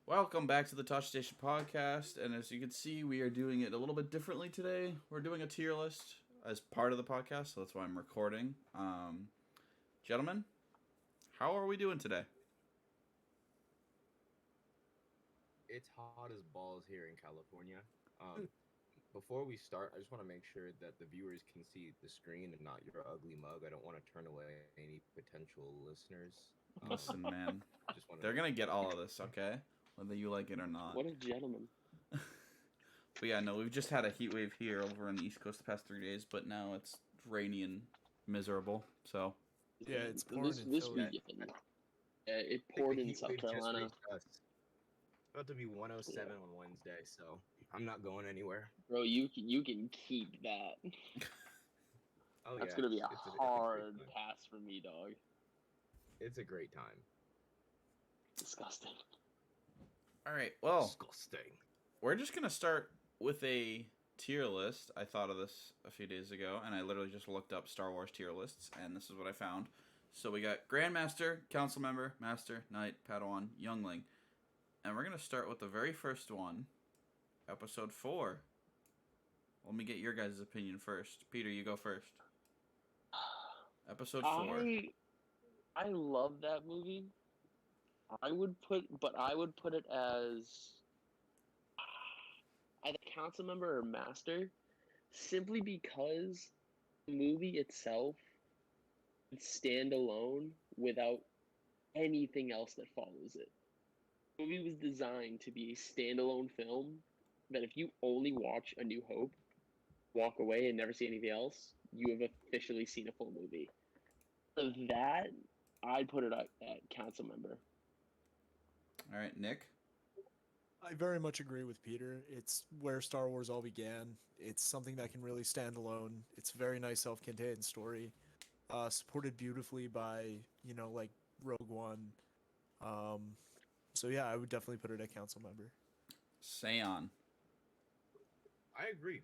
Welcome back to the Tosche Station podcast, and as you can see, we are doing it a little bit differently today. We're doing a tier list as part of the podcast, so that's why I'm recording. Gentlemen, how are we doing today? It's hot as balls here in California. Um, Before we start, I just want to make sure that the viewers can see the screen and not your ugly mug. I don't want to turn away any potential listeners. Listen, man, Just want to they're make gonna get sure. all of this, okay? Whether you like it or not. What a gentleman. But yeah, no, we've just had a heat wave here over on the East Coast the past 3 days, but now it's rainy and miserable. So Yeah, it's pouring This in this Philly. weekend, it I think poured the in heat South wave just Carolina. reached us. It's about to be 107 on Wednesday, so I'm not going anywhere. Bro, you can keep that. Oh That's yeah, gonna be a it's a hard great time. pass for me, dog. It's a great time. Disgusting. all right, well, Disgusting. we're just gonna start with a tier list. I thought of this a few days ago, and I literally just looked up Star Wars tier lists, and this is what I found. So we got Grandmaster, Council Member, Master, Knight, Padawan, Youngling, and we're gonna start with the very first one, Episode 4. Let me get your guys' opinion first. Peter, you go first. Episode 4. I love that movie. I would put it as either council member or master, simply because the movie itself would stand alone without anything else that follows it. The movie was designed to be a standalone film that if you only watch A New Hope, walk away and never see anything else, you have officially seen a full movie. So that, I'd put it at council member. All right, Nick. I very much agree with Peter. It's where Star Wars all began. It's something that can really stand alone. It's a very nice self-contained story, supported beautifully by like Rogue One. Um, so yeah, I would definitely put it at council member. Seon. I agree.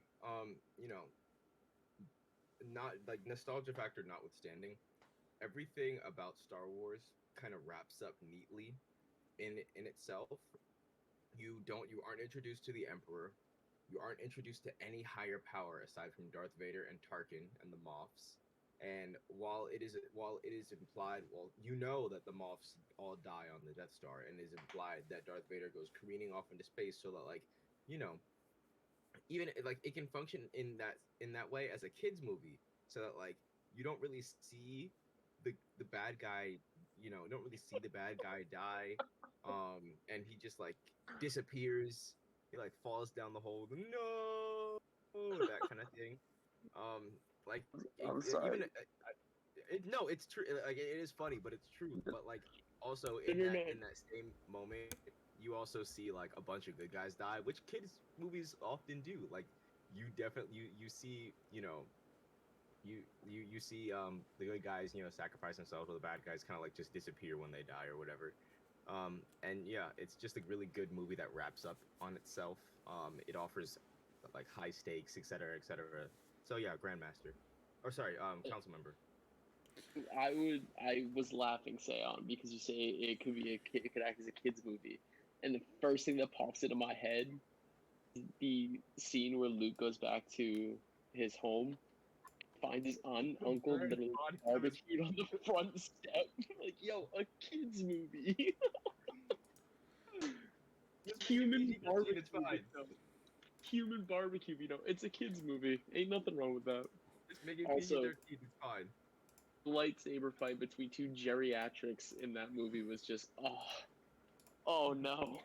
You know, not like nostalgia factor notwithstanding, everything about Star Wars kind of wraps up neatly in itself. You aren't introduced to the Emperor. You aren't introduced to any higher power aside from Darth Vader and Tarkin and the Moffs. And while it is implied, well, you know that the Moffs all die on the Death Star, and it is implied that Darth Vader goes careening off into space, so that like you know even like it can function in that way as a kids movie, so that like you don't really see the bad guy, you don't really see the bad guy die, and he just like disappears. He like falls down the hole, no, that kind of thing. um like I'm even sorry. no, it's true. Like it is funny, but it's true. But like also in that Internet. in that same moment, you also see like a bunch of good guys die, which kids movies often do. Like you see you see the good guys sacrifice themselves, while the bad guys kind of like just disappear when they die or whatever. And yeah, it's just a really good movie that wraps up on itself. It offers like high stakes, etc., etc. So yeah, Grandmaster, or sorry, council member. I was laughing, Seon, because you say it could act as a kids movie, and the first thing that pops into my head is the scene where Luke goes back to his home, finds his aunt and uncle Burn literally body of his barbecued on the front step. Like, yo, a kids movie. Just make it Human PG-13, it's barbecue, fine. human barbecue. It's a kids movie. Ain't nothing wrong with that. Just make it Also, PG-13, it's fine. the lightsaber fight between two geriatrics in that movie was just oh no.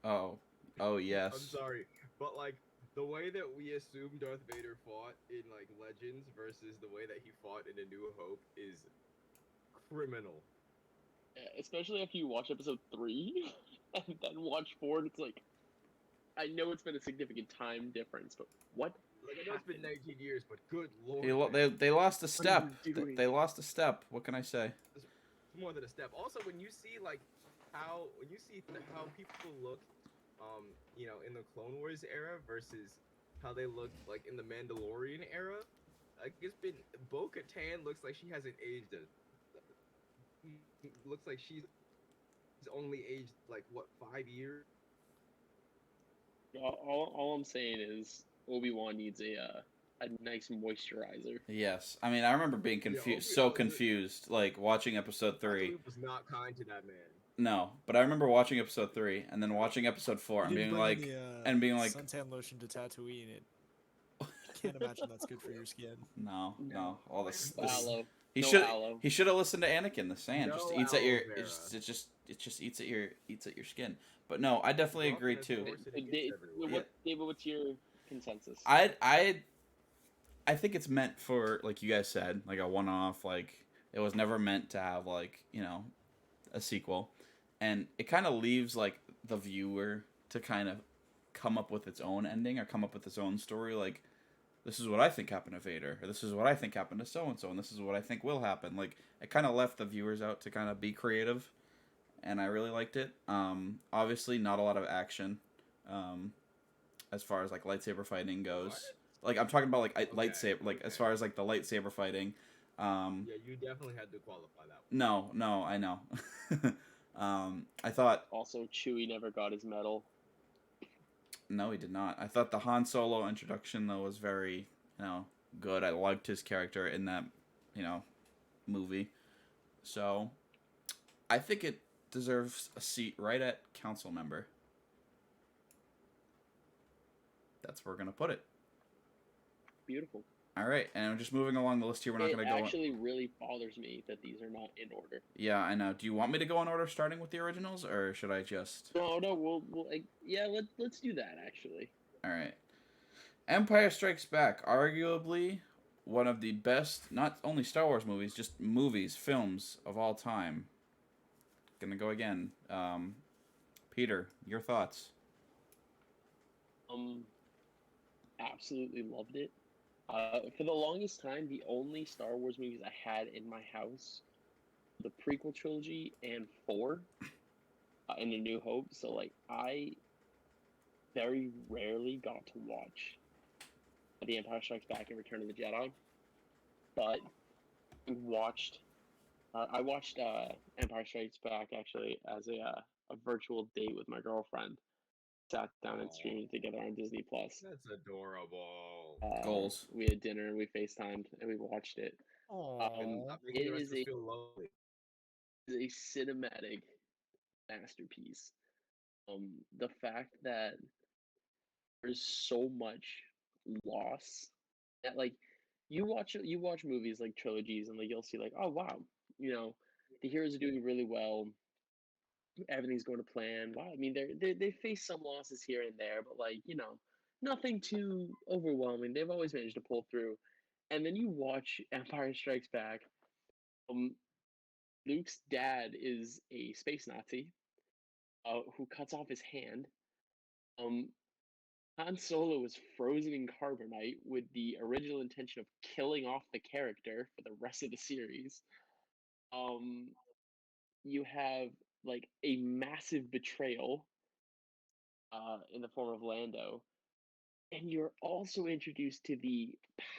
Oh. Oh, I'm yes. sorry, but like the way that we assume Darth Vader fought in like Legends versus the way that he fought in A New Hope is criminal. Especially after you watch episode 3 and then watch 4, and it's like, I know it's been a significant time difference, but what Like I know it's been happened? 19 years, but good lord, They, lo- man, they lost a What are step. you They, doing? they lost a step. What can I say? it's more than a step. Also, when you see like how when you see how people look, in the Clone Wars era versus how they look like in the Mandalorian era, like it's been Bo-Katan looks like she hasn't aged. Looks like she's He's only aged like what 5 years. All I'm saying is Obi-Wan needs a nice moisturizer. Yes, I mean I remember being Yeah, confused, so confused, like watching episode 3. Tatooine was not kind to that man. No, but I remember watching episode 3 and then watching episode 4 You and didn't being bring like, any suntan lotion to Tatooine. I can't imagine that's good for your skin. no, all this No this aloe. he No should aloe. he should have listened to Anakin the Sand. Just No eats at your aloe it just eats at your skin. But no, I definitely Drop agree in a too. force and it gets everywhere. David, what's your consensus? I think it's meant for, like you guys said, like a one-off. Like it was never meant to have, like, a sequel, and it kind of leaves like the viewer to kind of come up with its own ending or come up with its own story. Like, this is what I think happened to Vader, or this is what I think happened to so and so, and this is what I think will happen. Like, it kind of left the viewers out to kind of be creative, and I really liked it. Obviously, not a lot of action, as far as like lightsaber fighting goes. What? Like, I'm talking about like Okay, lightsaber, like as far as like the lightsaber fighting. Yeah, you definitely had to qualify that one. No, I know. I thought Also, Chewie never got his medal. no, he did not. I thought the Han Solo introduction though was very, good. I liked his character in that, movie. So, I think it deserves a seat right at council member. That's where we're gonna put it. Beautiful. All right, and I'm just moving along the list here. We're not It gonna go. actually really bothers me that these are not in order. Yeah, I know. Do you want me to go in order, starting with the originals, or should I just? No, let's do that actually. All right. Empire Strikes Back, arguably one of the best, not only Star Wars movies, just movies, films of all time. Gonna go again. Peter, your thoughts? Absolutely loved it. For the longest time, the only Star Wars movies I had in my house, the prequel trilogy and 4, and A New Hope. So like I very rarely got to watch The Empire Strikes Back and Return of the Jedi, but I watched Empire Strikes Back actually as a virtual date with my girlfriend. Sat down and Aw. streamed it together on Disney Plus. That's adorable. Goals. We had dinner and we FaceTimed and we watched it. Stop It making the rest is of us feel lonely. a cinematic masterpiece. The fact that there's so much loss that like you watch movies like trilogies and like you'll see like, oh wow, the heroes are doing really well, everything's going to plan. Wow, I mean they face some losses here and there, but like nothing too overwhelming. They've always managed to pull through. And then you watch Empire Strikes Back. Um, Luke's dad is a space Nazi, who cuts off his hand. Um, Han Solo is frozen in carbonite with the original intention of killing off the character for the rest of the series. Um, you have like a massive betrayal in the form of Lando, and you're also introduced to the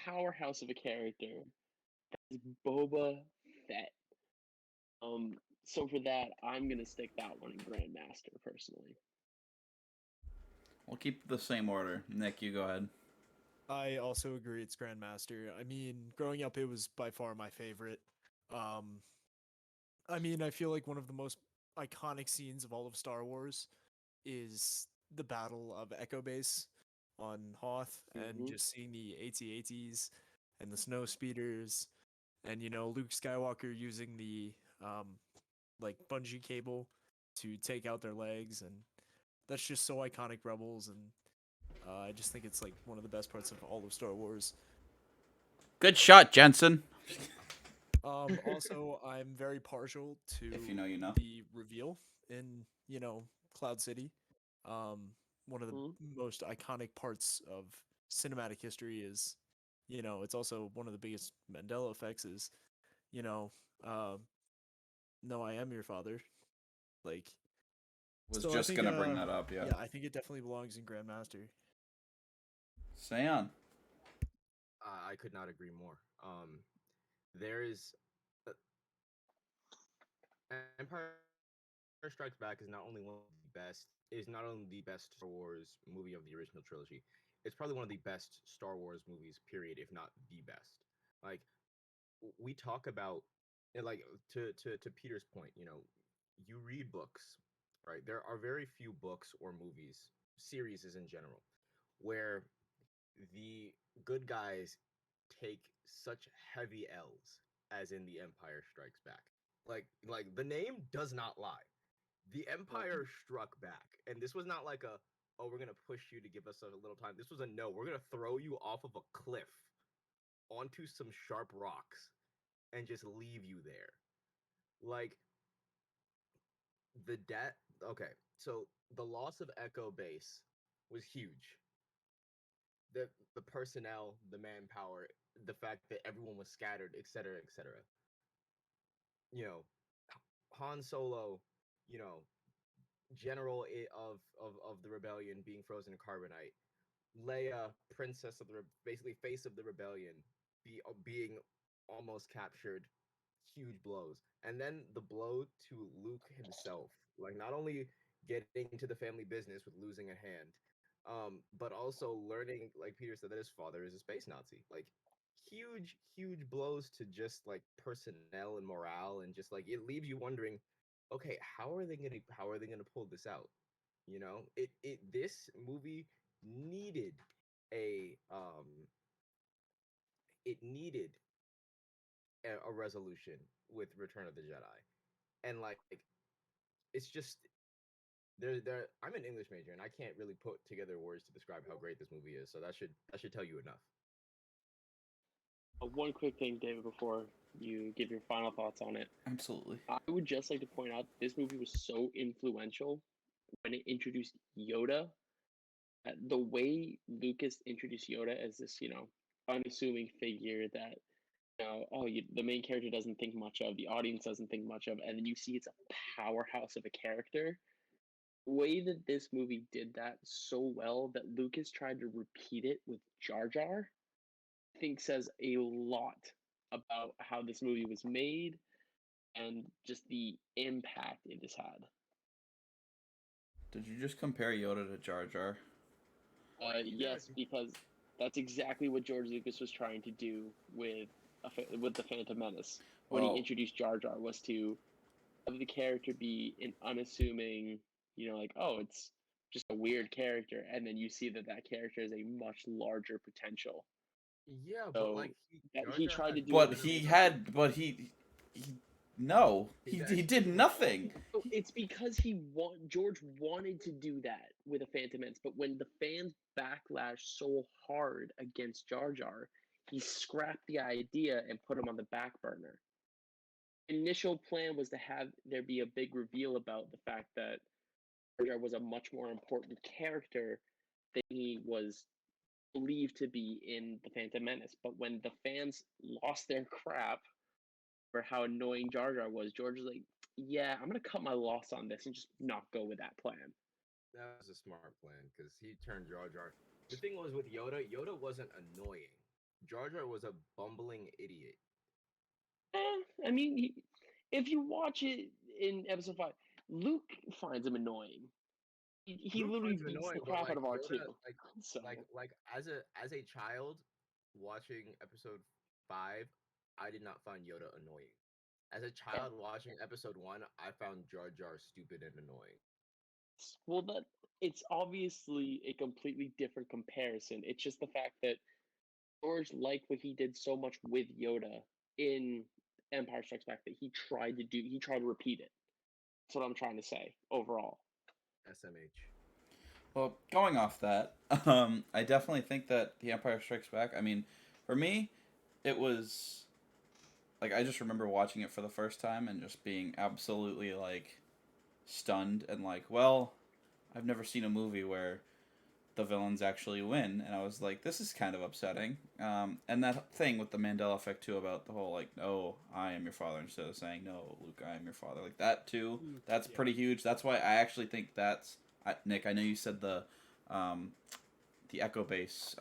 powerhouse of a character, Boba Fett. So for that, I'm gonna stick that one in Grandmaster personally. We'll keep the same order. Nick, you go ahead. I also agree it's Grandmaster. I mean, growing up, it was by far my favorite. I mean, I feel like one of the most iconic scenes of all of Star Wars is the Battle of Echo Base on Hoth, and Mhm. just seeing the AT-ATs and the snow speeders, and Luke Skywalker using the like bungee cable to take out their legs, and that's just so iconic. Rebels, and I just think it's like one of the best parts of all of Star Wars. Good shot, Jensen. Also, I'm very partial to If you know, you know. the reveal in Cloud City. One of the Mhm. most iconic parts of cinematic history is, it's also one of the biggest Mandela effects is, you know, uh, no, I am your father. Like, Was so I just think, gonna bring that up, yeah. yeah, I think it definitely belongs in Grandmaster. Sayon. I could not agree more. There is Empire Strikes Back is not only one of the best, is not only the best Star Wars movie of the original trilogy, it's probably one of the best Star Wars movies, period, if not the best. Like we talk about, and like to Peter's point, you read books, right? There are very few books or movies, series in general, where the good guys take such heavy L's as in The Empire Strikes Back. Like the name does not lie. The Empire struck back, and this was not like a, oh, we're gonna push you to give us a little time. This was a, no, we're gonna throw you off of a cliff onto some sharp rocks and just leave you there. Like the debt. Okay, so the loss of Echo Base was huge. The personnel, the manpower, the fact that everyone was scattered, etc., etc. You know, Han Solo, you know, general of the rebellion being frozen in carbonite. Leia, princess of the basically face of the rebellion, being almost captured, huge blows, and then the blow to Luke himself, like not only getting into the family business with losing a hand, but also learning, like Peter said, that his father is a space Nazi. Like huge blows to just like personnel and morale, and just like it leaves you wondering, okay, how are they gonna pull this out? This movie needed a it needed a resolution with Return of the Jedi. And like it's just there I'm an English major and I can't really put together words to describe how great this movie is. So that should tell you enough. One quick thing, David, before you give your final thoughts on it. Absolutely. I would just like to point out this movie was so influential when it introduced Yoda. The way Lucas introduced Yoda as this, unassuming figure that, the main character doesn't think much of, the audience doesn't think much of, and then you see it's a powerhouse of a character. The way that this movie did that so well that Lucas tried to repeat it with Jar Jar, I think says a lot about how this movie was made and just the impact it has had. Did you just compare Yoda to Jar Jar? Yes, because that's exactly what George Lucas was trying to do with the Phantom Menace when he Well, introduced Jar Jar, was to have the character be an unassuming, like, oh, it's just a weird character, and then you see that that character has a much larger potential. Yeah, but So like that Jar he Jar tried had to do it. but he had, but he no, he did nothing. So it's because George wanted to do that with a Phantom Menace, but when the fans backlash so hard against Jar Jar, he scrapped the idea and put him on the back burner. Initial plan was to have there be a big reveal about the fact that Jar Jar was a much more important character than he was believed to be in the Phantom Menace. But when the fans lost their crap for how annoying Jar Jar was, George was like, "Yeah, I'm gonna cut my loss on this and just not go with that plan." that was a smart plan because he turned Jar Jar. The thing was with Yoda, Yoda wasn't annoying. Jar Jar was a bumbling idiot. I mean, if you watch it in Episode 5, Luke finds him annoying. He Luke literally finds him beats the annoying, but crap out like of Yoda, R2. So like as a child watching Episode 5, I did not find Yoda annoying. As a child watching Episode 1, I found Jar Jar stupid and annoying. well, that it's obviously a completely different comparison. It's just the fact that George liked what he did so much with Yoda in Empire Strikes Back that he tried to repeat it. That's what I'm trying to say overall. SMH. Well, going off that, I definitely think that The Empire Strikes Back. I mean, for me, it was like I just remember watching it for the first time and just being absolutely like stunned and like, well, I've never seen a movie where the villains actually win, and I was like, this is kind of upsetting. And that thing with the Mandela effect too about the whole like, no, I am your father instead of saying no, Luke, I am your father, like that too. That's pretty huge. That's why I actually think Nick. I know you said the Echo Base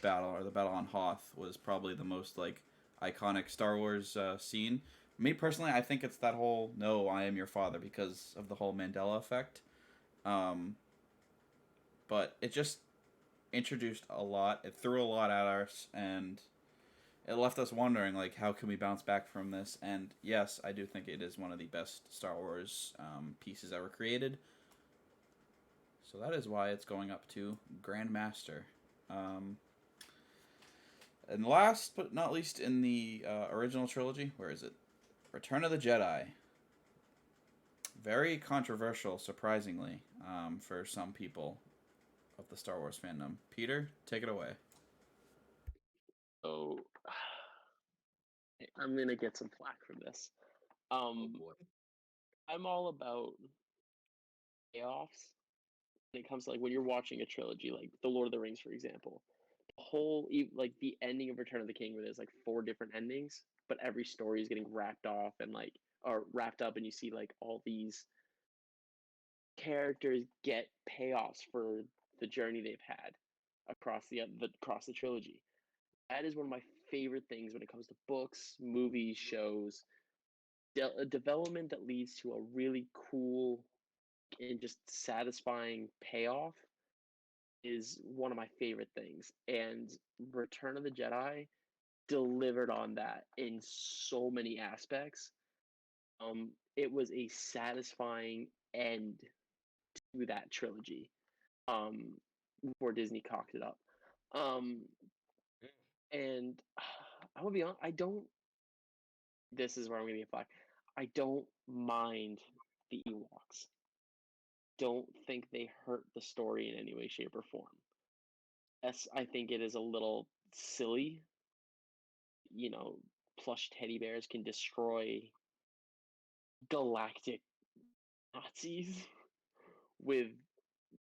battle or the battle on Hoth was probably the most like iconic Star Wars scene. Me personally, I think it's that whole "No, I am your father" because of the whole Mandela effect. Um, but it just introduced a lot. It threw a lot at us, and it left us wondering, like, how can we bounce back from this? And yes, I do think it is one of the best Star Wars pieces ever created. So that is why it's going up to Grandmaster. Um, and last but not least, in the original trilogy, where is it? Return of the Jedi. Very controversial, surprisingly, for some people of the Star Wars fandom. Peter, take it away. So I'm gonna get some flack from this. Oh Um, boy. I'm all about payoffs when it comes to like when you're watching a trilogy, like The Lord of the Rings, for example. The whole like the ending of Return of the King, where there's like four different endings, but every story is getting wrapped off and like or wrapped up, and you see like all these characters get payoffs for the journey they've had across the trilogy. That is one of my favorite things when it comes to books, movies, shows. A development that leads to a really cool and just satisfying payoff is one of my favorite things. And Return of the Jedi delivered on that in so many aspects. It was a satisfying end to that trilogy. Um, before Disney cocked it up. Um, and I'm gonna be honest, I don't. This is where I'm gonna get flack. I don't mind the Ewoks. Don't think they hurt the story in any way, shape, or form. Yes, I think it is a little silly. You know, plush teddy bears can destroy galactic Nazis with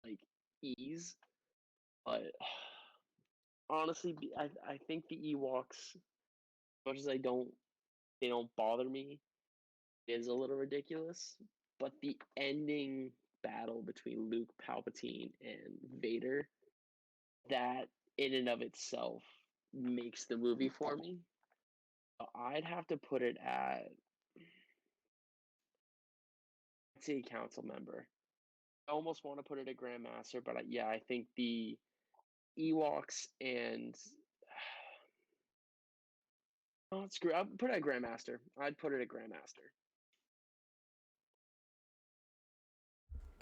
like ease, but honestly, I think the Ewoks, as much as they don't bother me, is a little ridiculous. But the ending battle between Luke, Palpatine, and Vader, that in and of itself makes the movie for me. I'd have to put it at, I'd say, council member. I almost want to put it at Grandmaster, but yeah, I think the Ewoks and oh, screw. I'll put it at Grandmaster. I'd put it at Grandmaster.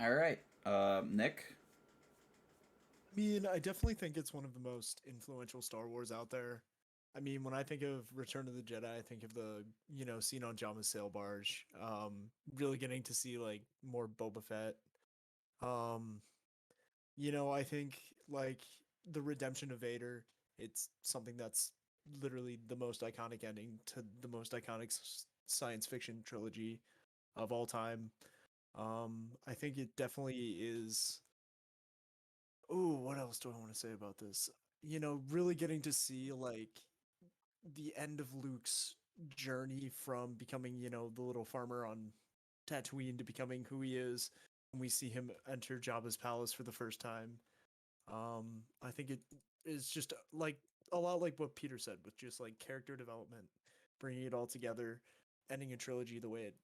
All right, Nick. I mean, I definitely think it's one of the most influential Star Wars out there. I mean, when I think of Return of the Jedi, I think of the, scene on Jabba's sail barge. Really getting to see like more Boba Fett. Um, I think like the redemption of Vader, it's something that's literally the most iconic ending to the most iconic science fiction trilogy of all time. I think it definitely is. Oh, what else do I want to say about this? Really getting to see like the end of Luke's journey from becoming, the little farmer on Tatooine to becoming who he is. And we see him enter Jabba's palace for the first time. I think it is just like a lot like what Peter said with just like character development, bringing it all together, ending a trilogy the way it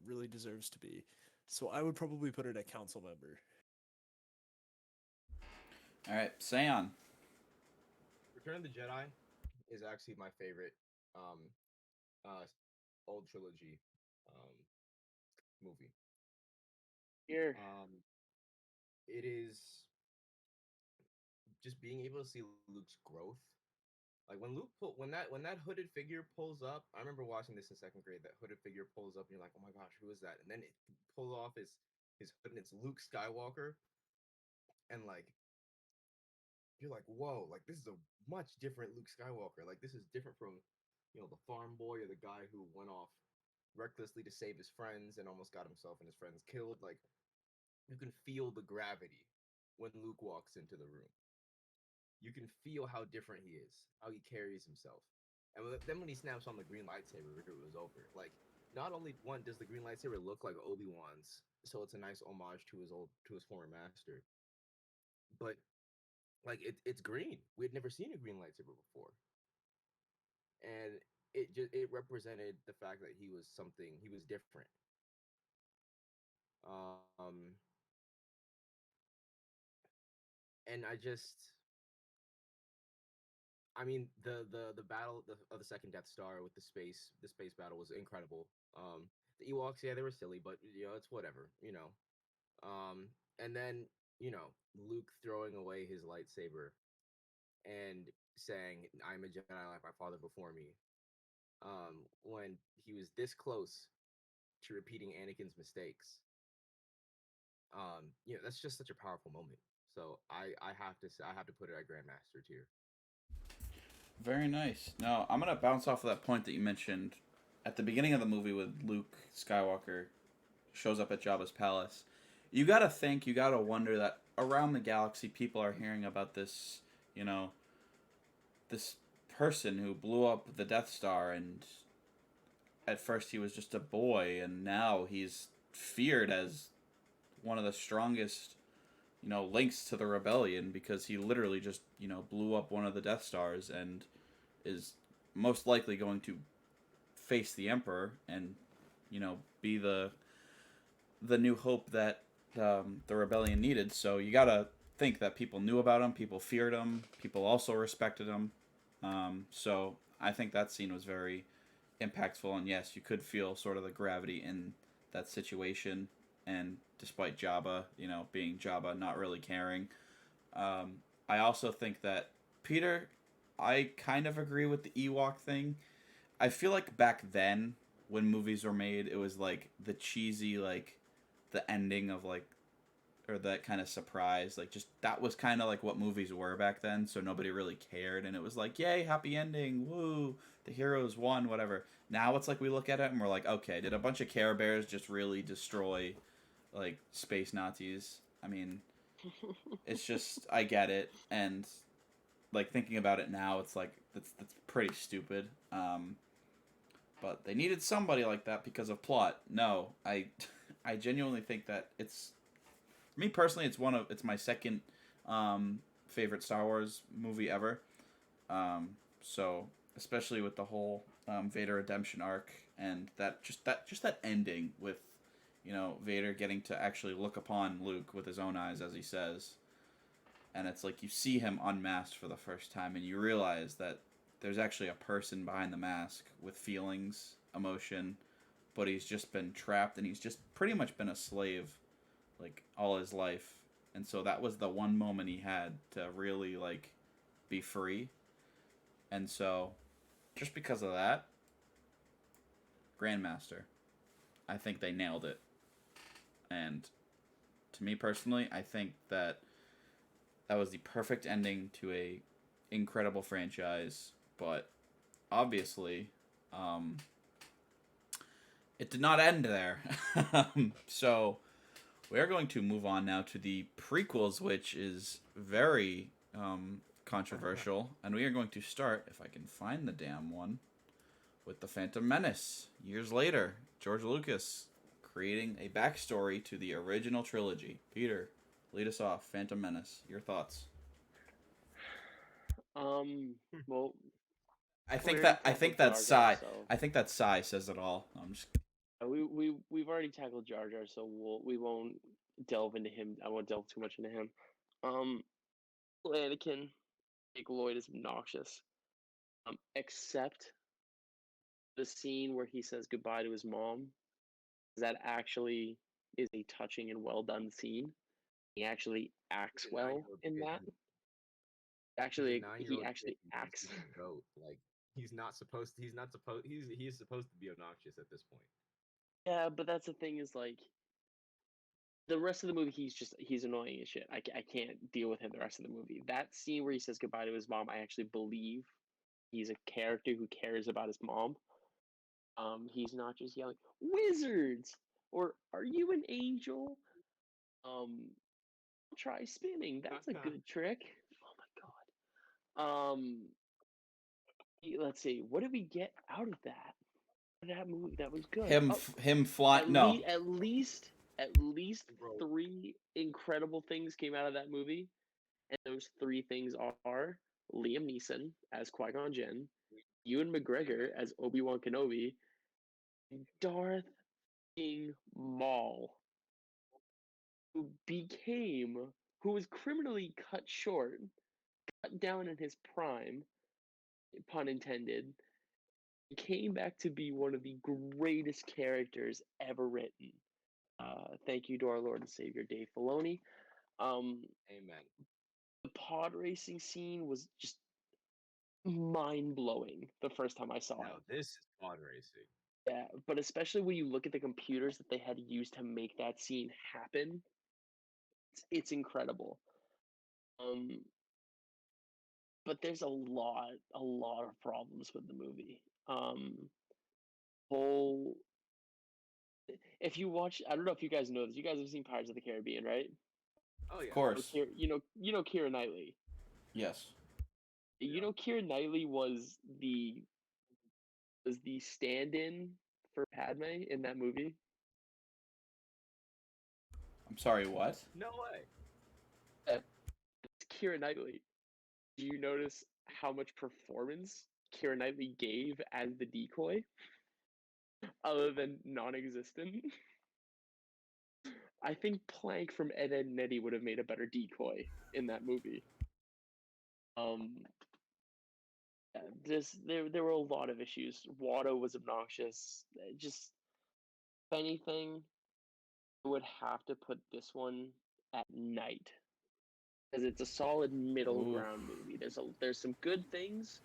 really deserves to be. So I would probably put it at council member. All right, Seon. Return of the Jedi is actually my favorite um uh old trilogy um movie. Here, Um it is just being able to see Luke's growth. Like when that hooded figure pulls up, I remember watching this in second grade. That hooded figure pulls up, and you're like, "Oh my gosh, who is that?" And then it pulls off his hood, and it's Luke Skywalker, and like you're like, "Whoa!" Like this is a much different Luke Skywalker. Like this is different from, the farm boy or the guy who went off recklessly to save his friends and almost got himself and his friends killed. Like you can feel the gravity when Luke walks into the room. You can feel how different he is, how he carries himself. And then when he snaps on the green lightsaber, it was over. Like, not only one does the green lightsaber look like Obi-Wan's, so it's a nice homage to his former master, but like it's green. We had never seen a green lightsaber before, and it represented the fact that he was different. Um, and I mean, the battle of the second Death Star with the space battle was incredible. The Ewoks, yeah, they were silly, but it's whatever, and then Luke throwing away his lightsaber and saying, "I'm a Jedi like my father before me." When he was this close to repeating Anakin's mistakes, that's just such a powerful moment. So I have to say, I have to put it at Grandmaster tier. Very nice. Now, I'm going to bounce off of that point that you mentioned at the beginning of the movie with Luke Skywalker shows up at Jabba's palace. You got to think, you got to wonder that around the galaxy, people are hearing about this, you know, this person who blew up the Death Star, and at first he was just a boy, and now he's feared as one of the strongest, links to the rebellion because he literally just, blew up one of the Death Stars and is most likely going to face the Emperor and, be the new hope that the rebellion needed. So you gotta think that people knew about him, people feared him, people also respected him. So I think that scene was very impactful, and yes, you could feel sort of the gravity in that situation. And despite Jabba, being Jabba, not really caring, I also think that Peter, I kind of agree with the Ewok thing. I feel like back then, when movies were made, it was like the cheesy, like the ending of like, or that kind of surprise, like just that was kind of like what movies were back then. So nobody really cared, and it was like, yay, happy ending, woo, the heroes won, whatever. Now it's like we look at it and we're like, okay, did a bunch of Care Bears just really destroy like space Nazis? I mean, it's just I get it, and like thinking about it now, it's like that's pretty stupid. But they needed somebody like that because of plot. No, I I genuinely think that it's me personally. It's my second favorite Star Wars movie ever. So especially with the whole Vader redemption arc and that ending with Vader getting to actually look upon Luke with his own eyes as he says, and it's like you see him unmasked for the first time and you realize that there's actually a person behind the mask with feelings, emotion, but he's just been trapped and he's just pretty much been a slave like all his life. And so that was the one moment he had to really like be free. And so just because of that, Grandmaster, I think they nailed it. And to me personally, I think that that was the perfect ending to a incredible franchise, but obviously, um, it did not end there. So we are going to move on now to the prequels, which is very controversial, and we are going to start, if I can find the damn one, with the Phantom Menace. Years later, George Lucas creating a backstory to the original trilogy. Peter, lead us off. Phantom Menace. Your thoughts? Well, I we think already that I tackled think that Jar Jar, Psy so I think that Psy says it all. I'm just we've already tackled Jar Jar, so we won't delve into him. I won't delve too much into him. Um, Anakin, Jake Lloyd is obnoxious. Except the scene where he says goodbye to his mom. That actually is a touching and well done scene. He actually acts He's a well 9-year-old in kid. that. He's a Actually, he 9-year-old kid actually who thinks acts. he's the goat. Like he's not supposed. He's not supposed. He is supposed to be obnoxious at this point. Yeah, but that's the thing is like the rest of the movie, he's annoying as shit. I can't deal with him the rest of the movie. That scene where he says goodbye to his mom, I actually believe he's a character who cares about his mom. He's not just yelling wizards or are you an angel? Um, try spinning. That's a good trick. Oh my god. Let's see. What did we get out of that? That movie that was good. Oh, him flying. No, at least Bro, three incredible things came out of that movie, and those three things are Liam Neeson as Qui Gon Jinn, Ewan McGregor as Obi-Wan Kenobi, and Darth King Maul, who became, who was criminally cut short, cut down in his prime, pun intended, came back to be one of the greatest characters ever written. Thank you to our Lord and Savior Dave Filoni. Amen. The pod racing scene was just mind blowing the first time I saw Now it. this is pod racing. Yeah, but especially when you look at the computers that they had used to make that scene happen, it's incredible. Um, but there's a lot of problems with the movie. Whole if you watch, I don't know if you guys know this. You guys have seen Pirates of the Caribbean, right? Oh Of yeah. course. You know Keira Knightley. Yes. You Yeah. know Keira Knightley was the stand-in for Padme in that movie. I'm sorry, what? No way. It's Keira Knightley. Do you notice how much performance Keira Knightley gave as the decoy, other than non-existent? I think Plank from Ed, Edd n Eddy would have made a better decoy in that movie. Um, yeah, there were a lot of issues. Watto was obnoxious. Just if anything, I would have to put this one at night because it's a solid middle Ooh. ground movie. There's some good things.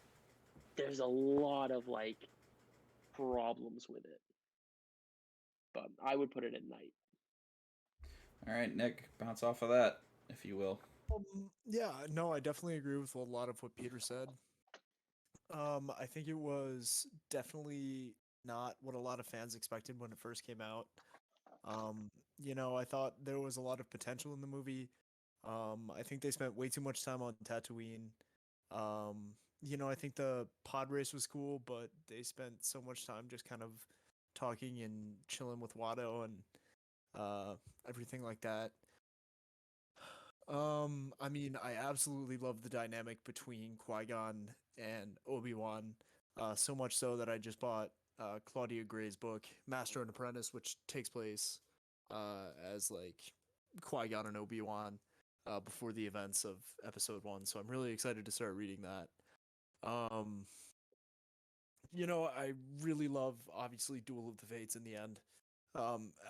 There's a lot of like problems with it, but I would put it at night. All right, Nick, bounce off of that, if you will. Yeah, no, I definitely agree with a lot of what Peter said. I think it was definitely not what a lot of fans expected when it first came out. I thought there was a lot of potential in the movie. I think they spent way too much time on Tatooine. I think the pod race was cool, but they spent so much time just kind of talking and chilling with Watto and everything like that. I mean, I absolutely love the dynamic between Qui-Gon and Obi-Wan, so much so that I just bought Claudia Gray's book, Master and Apprentice, which takes place as like Qui-Gon and Obi-Wan before the events of Episode 1. So I'm really excited to start reading that. Um, I really love, obviously, Duel of the Fates in the end.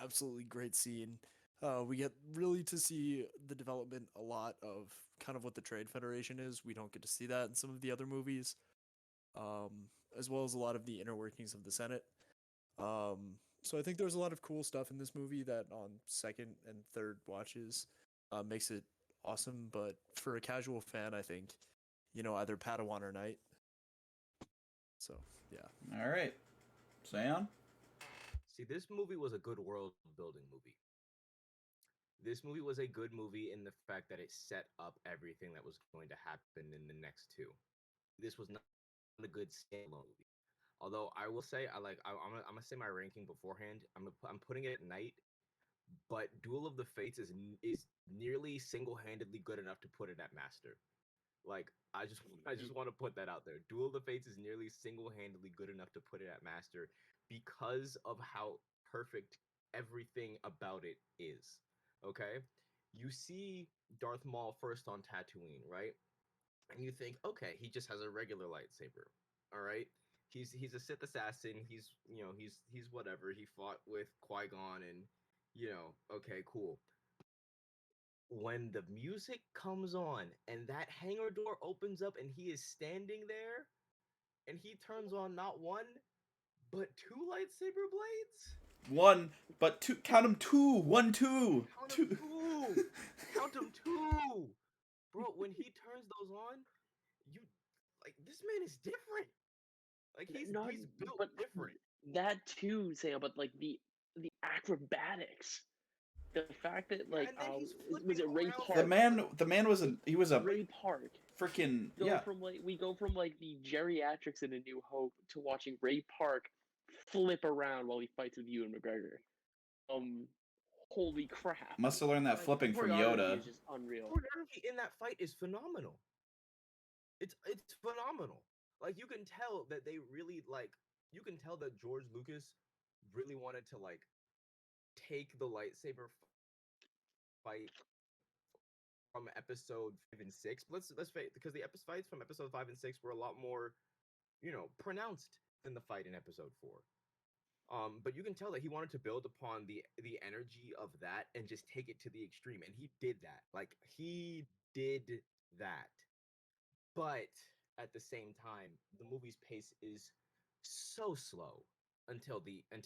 Absolutely great scene. We get really to see the development a lot of kind of what the Trade Federation is. We don't get to see that in some of the other movies, as well as a lot of the inner workings of the Senate. So I think there's a lot of cool stuff in this movie that on second and third watches makes it awesome. But for a casual fan, I think, either Padawan or Knight. So, yeah. All right, Sam. See, this movie was a good world building movie. This movie was a good movie in the fact that it set up everything that was going to happen in the next two. This was not a good standalone movie. Although I will say, I'm gonna say my ranking beforehand. I'm putting it at night, but Duel of the Fates is nearly single handedly good enough to put it at master. Like I just want to put that out there. Duel of the Fates is nearly single handedly good enough to put it at master because of how perfect everything about it is. Okay, you see Darth Maul first on Tatooine, right? And you think, okay, he just has a regular lightsaber. All right. He's a Sith assassin. He's whatever. He fought with Qui-Gon and okay, cool. When the music comes on and that hangar door opens up and he is standing there and he turns on not one but two lightsaber blades. One, but two. Count them. Two. One, two. Count them Two. two. Count them two. Bro, when he turns those on, you like this man is different. Like Not, he's built but different. that too, Sam. But like the acrobatics, the fact that Yeah, like and then he's was flipping it Ray around. The Park? man. The man was a. He was a Ray Park. freaking Go yeah. from we go from like the geriatrics in A New Hope to watching Ray Park flip around while he fights with Ewan McGregor. Holy crap! Must have learned that Like flipping the from choreography Yoda. is just unreal. Choreography in that fight is phenomenal. It's phenomenal. Like you can tell that they really like. You can tell that George Lucas really wanted to like take the lightsaber fight from episode 5 and 6. But let's face, because the fights from episode 5 and 6 were a lot more, pronounced than the fight in episode 4. But you can tell that he wanted to build upon the energy of that and just take it to the extreme, and he did that. Like he did that. But at the same time, the movie's pace is so slow until the end.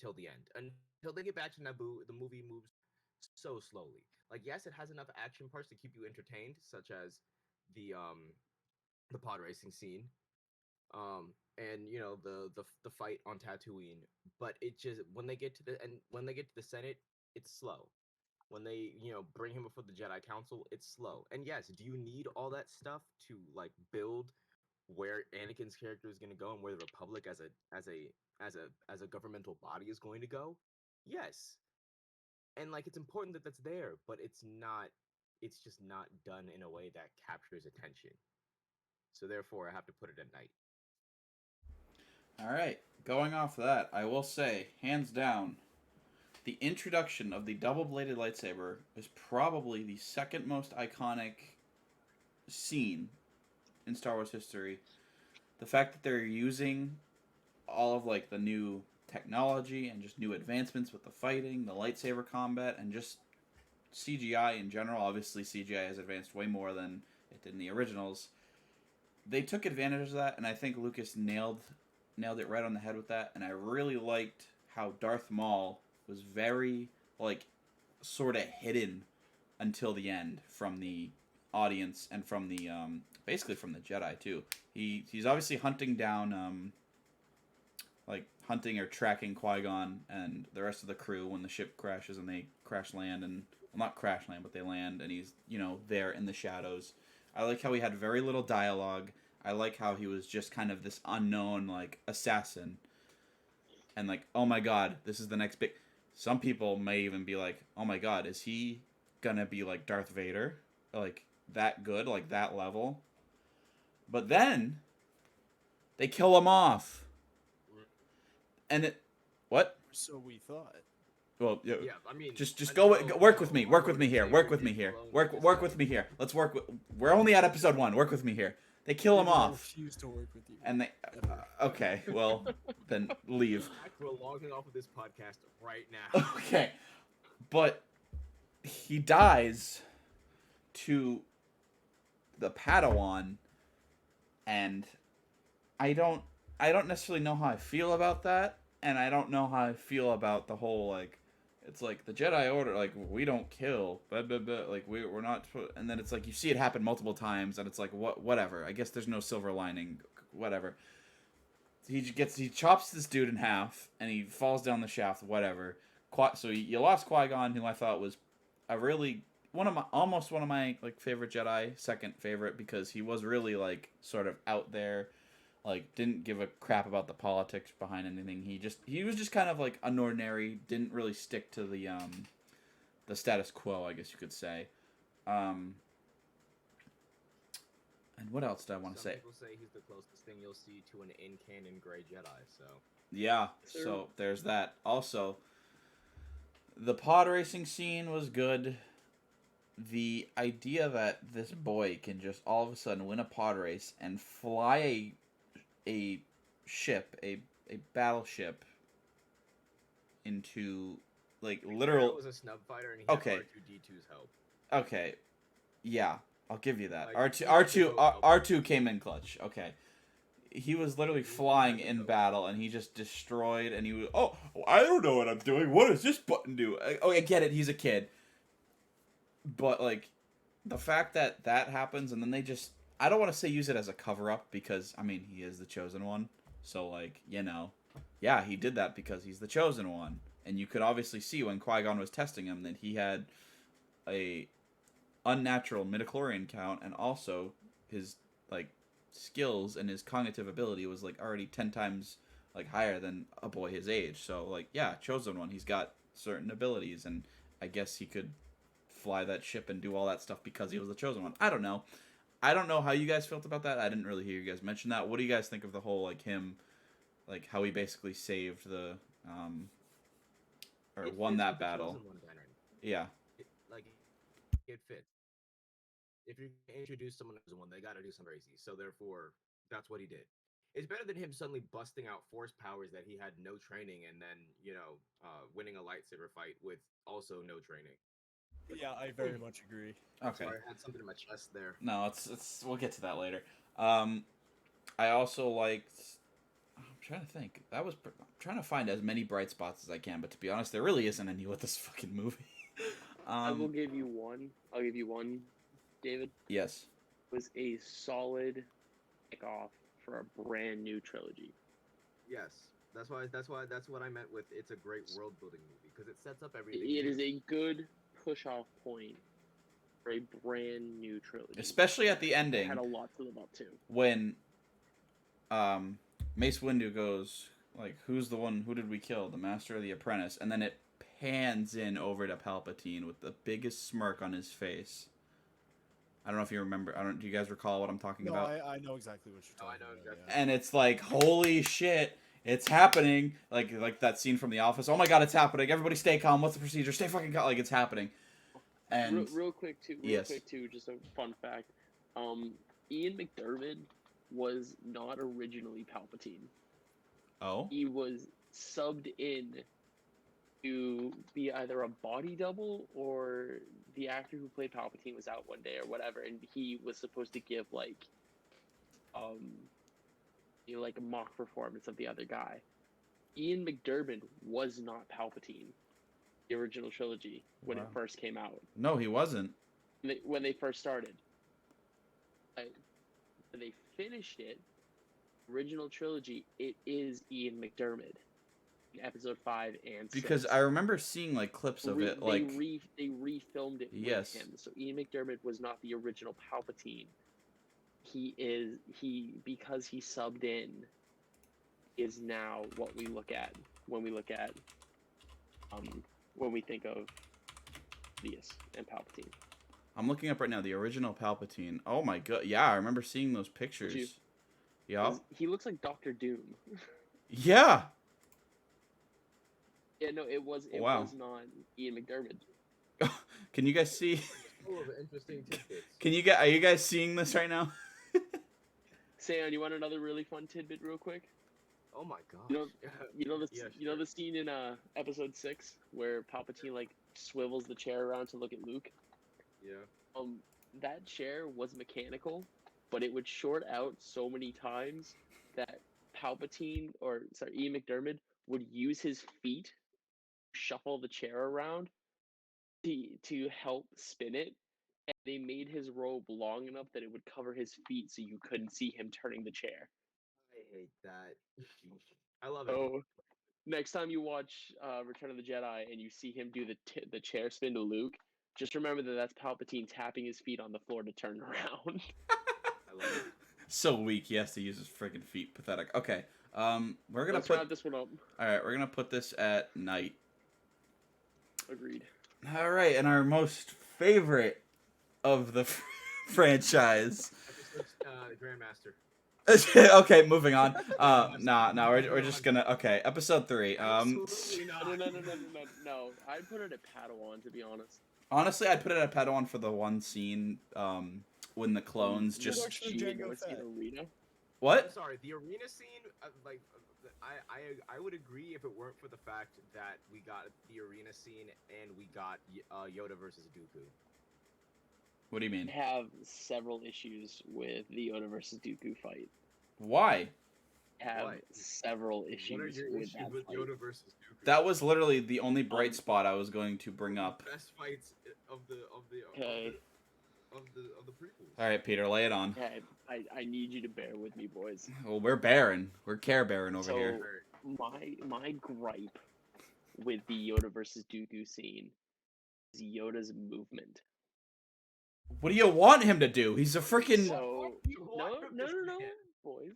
Until they get back to Naboo, the movie moves so slowly. Like yes, it has enough action parts to keep you entertained, such as the um the pod racing scene, and the fight on Tatooine. But it just when they get to the Senate, it's slow. When they bring him before the Jedi Council, it's slow. And yes, do you need all that stuff to like build where Anakin's character is going to go and where the Republic as a governmental body is going to go? Yes, and like it's important that that's there, but it's not. It's just not done in a way that captures attention. So therefore, I have to put it at night. All right, going off of that, I will say, hands down, the introduction of the double-bladed lightsaber is probably the second most iconic scene in Star Wars history. The fact that they're using all of like the new technology and just new advancements with the fighting, the lightsaber combat, and just CGI in general. Obviously, CGI has advanced way more than it did in the originals. They took advantage of that, and I think Lucas nailed it right on the head with that. And I really liked how Darth Maul was very like sort of hidden until the end from the audience and from the basically from the Jedi too. He's obviously hunting down like hunting or tracking Qui-Gon and the rest of the crew when the ship crashes and they crash land and well, not crash land, but they land and he's there in the shadows. I like how he had very little dialogue. I like how he was just kind of this unknown like assassin. And like, oh my god, this is the next big. Some people may even be like, oh my god, is he gonna be like Darth Vader, like that good, like that level? But then they kill him off, and it what? So we thought. Well, yeah. Yeah, I mean, Just go work with me. Work with me here. Work with me here. Work with me here. Let's work. We're only at episode 1. Work with me here. They kill him Peter, I off, refuse to work with you. and they. Okay, well then leave. we're logging off of this podcast right now. Okay, but he dies to the Padawan, and I don't necessarily know how I feel about that, and I don't know how I feel about the whole like, it's like the Jedi Order, like we don't kill, blah, blah, blah, like we're not, and then it's like you see it happen multiple times, and it's like whatever. I guess there's no silver lining, whatever. He chops this dude in half, and he falls down the shaft, whatever. So you lost Qui-Gon, who I thought was a really almost one of my like favorite Jedi, second favorite, because he was really like sort of out there, like didn't give a crap about the politics behind anything. He was just kind of like an ordinary, didn't really stick to the status quo, I guess you could say. And what else did I want to say? People say he's the closest thing you'll see to an in-canon gray Jedi, so... Yeah, so there's that. Also, the pod racing scene was good. The idea that this boy can just all of a sudden win a pod race and fly a ship, a battleship into, like, literal... It was a snub fighter and he had R2-D2's help. Okay, yeah. I'll give you that. Like, R2 came in clutch. Okay. He was literally flying in battle, and he just destroyed, and he was, oh, I don't know what I'm doing. What does this button do? I get it. He's a kid. But, like, the fact that that happens, and then they just, I don't want to say use it as a cover-up, because, I mean, he is the chosen one. So, like, yeah, he did that because he's the chosen one. And you could obviously see when Qui-Gon was testing him that he had a unnatural midichlorian count, and also his like skills and his cognitive ability was like already 10 times like higher than a boy his age. So like, yeah, chosen one, he's got certain abilities, and I guess he could fly that ship and do all that stuff because he was the chosen one. I don't know. I don't know how you guys felt about that. I didn't really hear you guys mention that. What do you guys think of the whole like him, like how he basically saved the or It won fits that with the battle? Chosen One banner. Yeah. Like it fits. If you're gonna introduce someone as one, they got to do something crazy. So therefore, that's what he did. It's better than him suddenly busting out force powers that he had no training, and then winning a lightsaber fight with also no training. Yeah, I very much agree. Okay. Sorry, I had something in my chest there. No, it's we'll get to that later. I also liked. I'm trying to think. I'm trying to find as many bright spots as I can, but to be honest, there really isn't any with this fucking movie. I will give you one. I'll give you one, David. Yes. It was a solid kickoff for a brand new trilogy. Yes, that's what I meant with it's a great world building movie because it sets up everything. It is a good push off point for a brand new trilogy. Especially at the It ending had a lot to live up to. when Mace Windu goes like, "Who's the one? Who did we kill? The Master or the Apprentice?" And then it pans in over to Palpatine with the biggest smirk on his face. I don't know if you remember. Do you guys recall what I'm talking No, about? I know exactly what you're Oh, I talking know about. exactly. And it's like, holy shit, it's happening. Like that scene from The Office. Oh my god, it's happening. Everybody stay calm. What's the procedure? Stay fucking calm. Like, it's happening. And Real quick too, just a fun fact. Ian McDiarmid was not originally Palpatine. oh, He was subbed in to be either a body double or the actor who played Palpatine was out one day or whatever, and he was supposed to give like a mock performance of the other guy. Ian McDiarmid was not Palpatine, the original trilogy when it Wow. first came out. no, he wasn't. When they first started. When they finished it, original trilogy, it is Ian McDiarmid in episode 5 and 6. Because I remember seeing like clips of it. Like, they refilmed it Yes. with him. So Ian McDiarmid was not the original Palpatine. Because he subbed in, is now what we look at when we think of Sidious and Palpatine. I'm looking up right now the original Palpatine. Oh my god, yeah, I remember seeing those pictures. Yeah. He looks like Doctor Doom. Yeah. Yeah, no, it was Wow. not Ian McDiarmid. Can you guys see? Full of interesting tidbits. Are you guys seeing this right now? Sam, you want another really fun tidbit real quick? Oh my god. You know Yeah, the scene in episode 6 where Palpatine like swivels the chair around to look at Luke? Yeah. That chair was mechanical, but it would short out so many times that Ian McDiarmid would use his feet shuffle the chair around to help spin it, and they made his robe long enough that it would cover his feet so you couldn't see him turning the chair. I hate that. I love it. So next time you watch Return of the Jedi and you see him do the chair spin to Luke, just remember that that's Palpatine tapping his feet on the floor to turn around. I love it. So weak, he has to use his freaking feet. Pathetic. Okay. We're gonna Let's wrap this one up. All right, we're gonna put this at night. Agreed. All right, and our most favorite of the franchise. Grandmaster. Okay, moving on. We're just gonna. Okay, episode 3. Absolutely not. No. I'd put it at Padawan, to be honest. Honestly, I'd put it at Padawan for the one scene, when the clones Just just. actually Jango It's the Fett. arena. What? I'm sorry, the arena scene, I would agree if it weren't for the fact that we got the arena scene and we got Yoda versus Dooku. What do you I mean? have several issues with the Yoda versus Dooku fight. Why? I have What? several What are issues your with issues that with fight. Yoda versus Dooku? That was literally the only bright spot I was going to bring up. Best fights of the Okay. of the prequels. All right, Peter, lay it on. Okay, I need you to bear with me, boys. Well, we're Baron. We're Care Baron over So- here. My gripe with the Yoda versus Dooku scene is Yoda's movement. What do you want him to do? He's a freaking. So You want no, him to boys,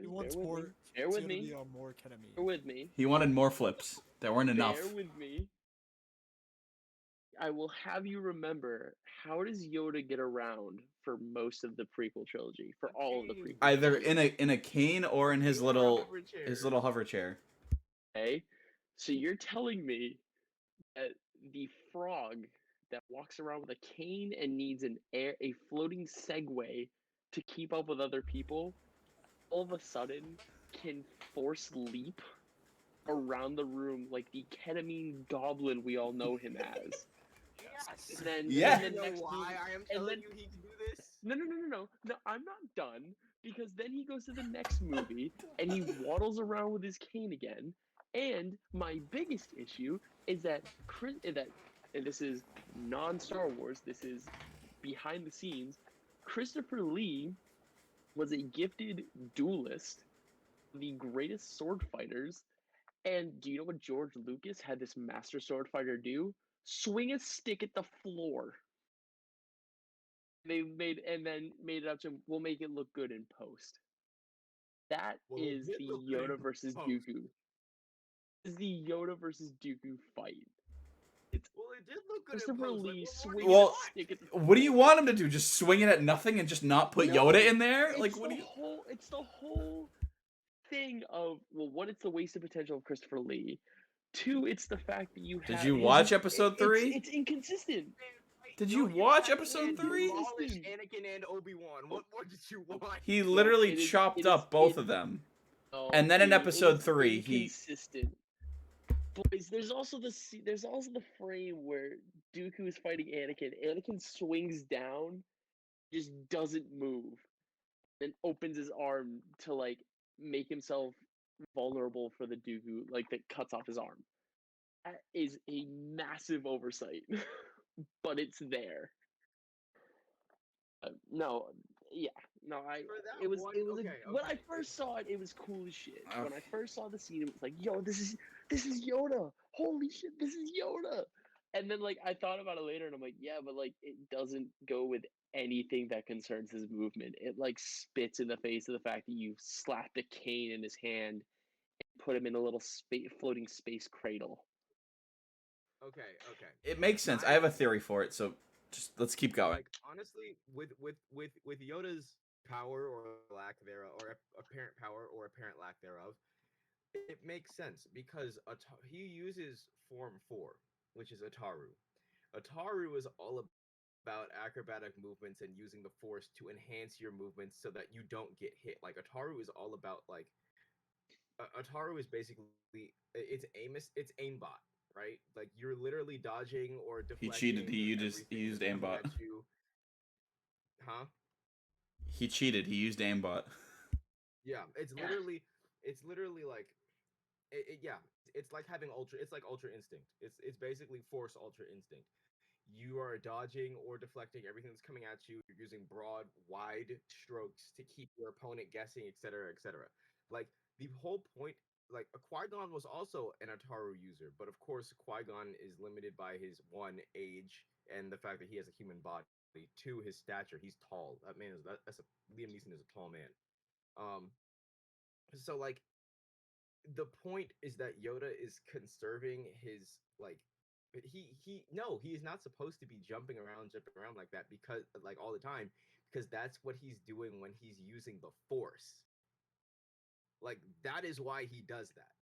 He wants bear with more. me. Bear It's with gonna me. be on more Kenami. Bear with me. He wanted more flips. There weren't enough. Bear with me. I will have you remember, how does Yoda get around for most of the prequel trilogy, for all of the cane. prequel Either trilogy? in a cane or in his Cane or a little hover chair. hover chair. Okay, so you're telling me that the frog that walks around with a cane and needs a floating Segway to keep up with other people, all of a sudden can force leap around the room like the ketamine goblin we all know him as. Yes. And then, Yeah. and You then know next why movie, I am and telling then you he can do this? no, I'm not done, because then he goes to the next movie and he waddles around with his cane again. And my biggest issue is that and this is non-Star Wars, this is behind the scenes. Christopher Lee was a gifted duelist, the greatest sword fighters. And do you know what George Lucas had this master sword fighter do? Swing a stick at the floor. They made and then made it up to him. We'll make it look good in post. That Well, it is did the look good in Yoda versus post. Dooku. Is the Yoda versus Dooku fight? It's Well, it did look good in Christopher post. Like, Lee what more do you swinging a Well, want? stick at the what do you floor. want him to do? Just swing it at nothing and just not put No, Yoda in there? Like, It's what do the you? whole. It's the whole thing of, well, one, it's the wasted potential of Christopher Lee. Two, it's the fact that you Did have you watch episode it's 3? it's inconsistent. Did No, you you watch had episode him 3? demolish Inconsistent. Anakin and Obi-Wan. What more did you want? He No, literally it is. chopped It is. up both of them. No, And then in it episode is 3, he inconsistent. Boys, there's also the frame where Dooku is fighting Anakin. Anakin swings down, just doesn't move, then opens his arm to like make himself vulnerable for the Dooku, like that cuts off his arm. That is a massive oversight, but it's there. No, yeah, no, For that it was a, okay, when I okay. first saw it, it was cool as shit. When I Okay. first saw the scene, it was like, yo, this is Yoda. Holy shit, this is Yoda. And then like I thought about it later, and I'm like, yeah, but like it doesn't go with anything that concerns his movement. It like spits in the face of the fact that you slapped a cane in his hand and put him in a little floating space cradle. Okay, okay. It makes sense. I I have a theory for it, so just let's keep going. like honestly with Yoda's power or lack thereof, or apparent power or apparent lack thereof, it makes sense because he uses form 4, which is Ataru. Ataru is all about acrobatic movements and using the force to enhance your movements so that you don't get hit. Like Ataru is all about like Ataru is basically it's aimbot, right? Like you're literally dodging or He cheated. deflecting He everything used that's coming aimbot. at you. Huh? He cheated. He used aimbot. Yeah, Yeah. it's literally like yeah, it's like having ultra it's like ultra instinct. It's basically force ultra instinct. You are dodging or deflecting everything that's coming at you. You're using broad, wide strokes to keep your opponent guessing, etc., etc. Like the whole point, like a Qui-Gon was also an Ataru user, but of course Qui-Gon is limited by his one age and the fact that he has a human body. Two, his stature. He's tall. That man is that's a Liam Neeson is a tall man. Um, so like the point is that Yoda is conserving his like he is not supposed to be jumping around like that because like all the time because that's what he's doing when he's using the force. Like that is why he does that.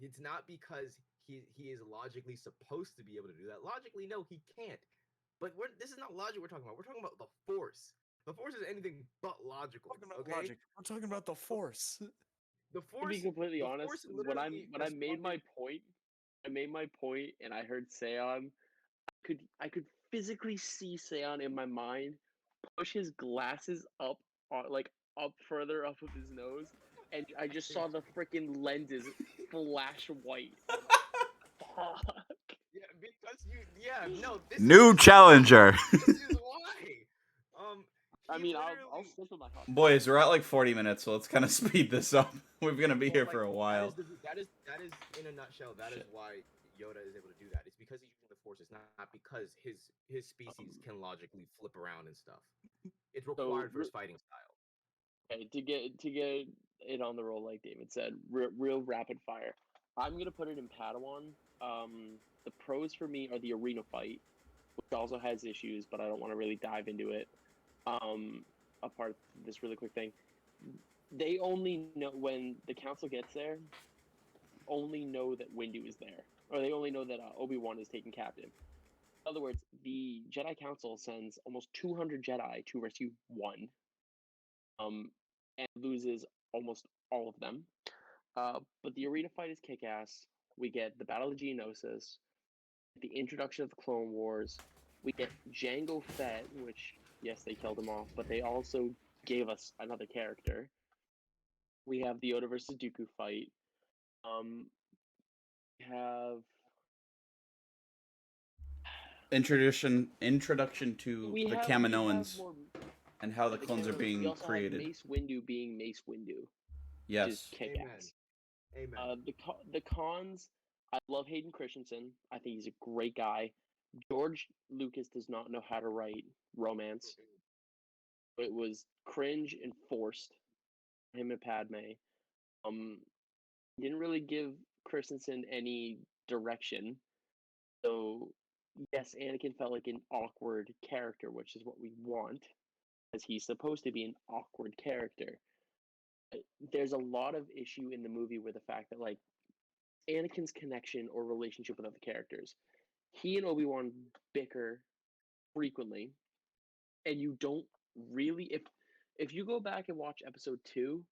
It's not because he is logically supposed to be able to do that. Logically, no, he can't. But this is not logic we're talking about. We're talking about the force. The force is anything but logical. Talking about Okay, logic. I'm talking about the force. the To be force completely the honest, force literally when responded. I made my point, and I heard Seon, I could physically see Seon in my mind push his glasses up, like up further up of his nose, and I just saw the freaking lenses flash white. Fuck. Yeah, because yeah, no, New this is why. challenger. This is why. I He mean, I'll literally slip in my hot. Boys, we're at like 40 minutes, so let's kind of speed this up. We're gonna be well, here like for a while. that is in a nutshell. That is Shit. why Yoda is able to do that. It's because he's using the Force. It's not because his species can logically flip around and stuff. It's So, required for his fighting style. okay, to get it on the roll, like David said, real rapid fire. I'm gonna put it in Padawan. The pros for me are the arena fight. which also has issues, but I don't want to really dive into it. Apart from this really quick thing, they only know when the council gets there. Only know that Windu is there, or they only know that Obi-Wan is taken captive. In other words, the Jedi Council sends almost 200 Jedi to rescue one, and loses almost all of them. But the arena fight is kick-ass. We get the Battle of Geonosis, the introduction of the Clone Wars. We get Jango Fett, which, yes, they killed him off, but they also gave us another character. We have the Yoda versus Dooku fight. We have Introduction to we the have Kaminoans more and how the the clones are characters. We being also have created. Mace Windu being Mace Windu, which is Yes. kick-ass. Amen. The cons, I love Hayden Christensen. I think he's a great guy. George Lucas does not know how to write romance. It was cringe and forced. Him and Padme. Didn't really give Christensen any direction. So yes, Anakin felt like an awkward character, which is what we want, as he's supposed to be an awkward character. There's a lot of issue in the movie with the fact that like Anakin's connection or relationship with other characters. He and Obi-Wan bicker frequently, and you don't really if you go back and watch episode 2,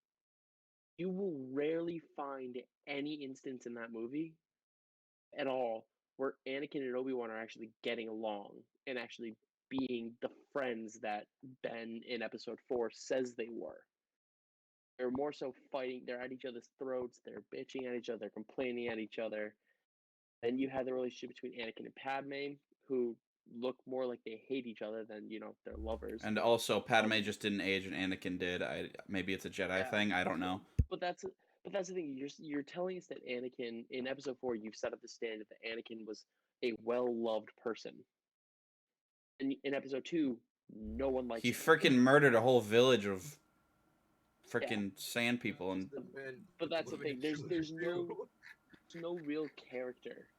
you will rarely find any instance in that movie at all where Anakin and Obi-Wan are actually getting along and actually being the friends that Ben in episode 4 says they were. They're more so fighting, they're at each other's throats, they're bitching at each other, complaining at each other. Then you have the relationship between Anakin and Padme, who look more like they hate each other than, they're lovers. And also, Padme just didn't age, and Anakin did. Maybe it's a Jedi thing. I don't know. But that's the thing. You're telling us that Anakin in episode 4, you've set up the standard that Anakin was a well-loved person. And in episode 2, no one likes He him. freaking murdered a whole village of freaking sand people, and But that's the thing. There's no real character.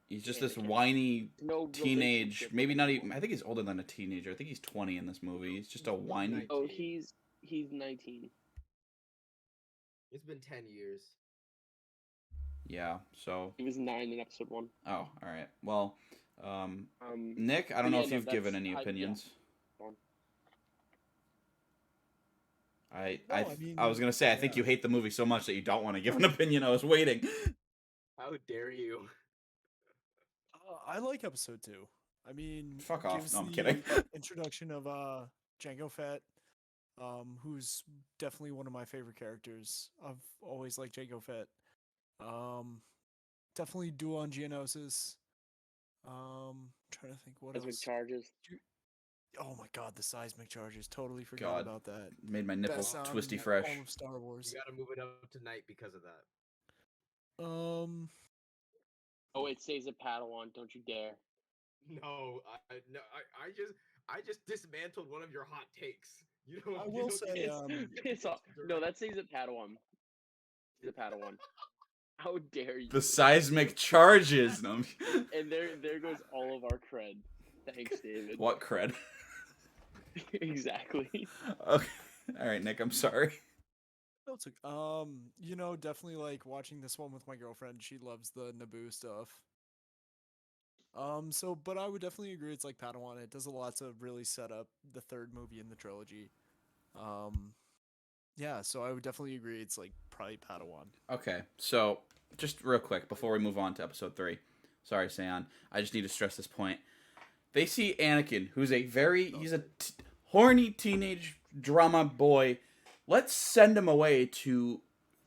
he's just this whiny No teenage. relationship Maybe with not anyone. even. I think he's older than a teenager. I think he's 20 in this movie. He's just a whiny. Oh, he's 19. It's been 10 years. Yeah. So. He was 9 in episode 1. Oh, all right. Well, Nick, I don't know if you've given any Yeah. opinions. I mean, was gonna say I think you hate the movie so much that you don't want to give an opinion. I was waiting. How dare you? I like episode 2. I mean, Fuck off. gives No, I'm the kidding. introduction of Jango Fett, who's definitely one of my favorite characters. I've always liked Jango Fett. Definitely duel on Geonosis. Trying to think what else. Charges. Oh my god, the seismic charges. Totally forgot about that. Made my nipples Best sound twisty in fresh. all of Star Wars. You gotta move it up tonight because of that. Oh, it says a Padawan. Don't you dare. No, I just dismantled one of your hot takes. You know, I will say, no, that says a Padawan. The Padawan. How dare you? The seismic charges. No. And there goes all of our cred. Thanks, David. What cred? Exactly. Okay. All right, Nick. I'm sorry. No, it's definitely like watching this one with my girlfriend. She loves the Naboo stuff. But I would definitely agree. It's like Padawan. It does a lot to really set up the third movie in the trilogy. Yeah, so I would definitely agree. It's like probably Padawan. Okay, so just real quick before we move on to episode 3. Sorry, Seon. I just need to stress this point. They see Anakin, who's he's a horny teenage drama boy. Let's send him away to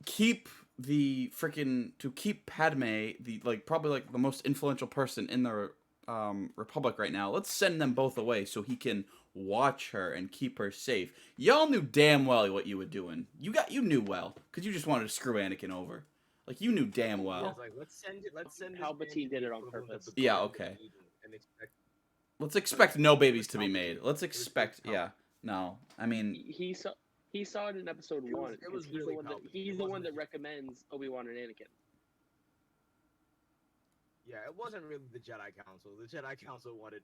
keep Padme, probably the most influential person in the Republic right now. Let's send them both away so he can watch her and keep her safe. Y'all knew damn well what you were doing. You knew well, because you just wanted to screw Anakin over. Like, you knew damn well. Like, let's send Palpatine did it on purpose. Yeah, okay. And expect Let's expect no babies to be made. Let's expect, yeah. No, I mean... He saw it in episode 1. It was he's really the one that recommends Obi-Wan and Anakin. Yeah, it wasn't really the Jedi Council. The Jedi Council wanted.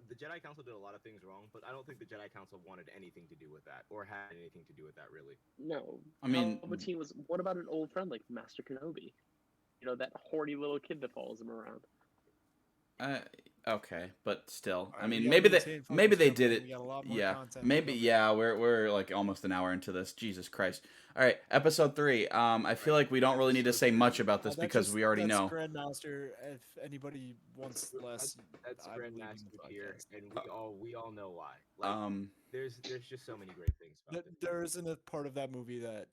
The Jedi Council did a lot of things wrong, but I don't think the Jedi Council wanted anything to do with that or had anything to do with that, really. No, I mean, Palpatine was. What about an old friend like Master Kenobi? You know, that horny little kid that follows him around. okay, but still, I Alright, we mean, gotta maybe they maintain maybe focus, they gentlemen. did it. We got a lot more Yeah, content to maybe cover. yeah. We're like almost an hour into this. Jesus Christ! All right, episode 3. I feel like we don't really need to say much about this because we already know. Grandmaster. If anybody wants less, That's I'm leaving Grandmaster the tier, podcast. and we all know why. Like, Um, there's just so many great things about it. There isn't a part of that movie that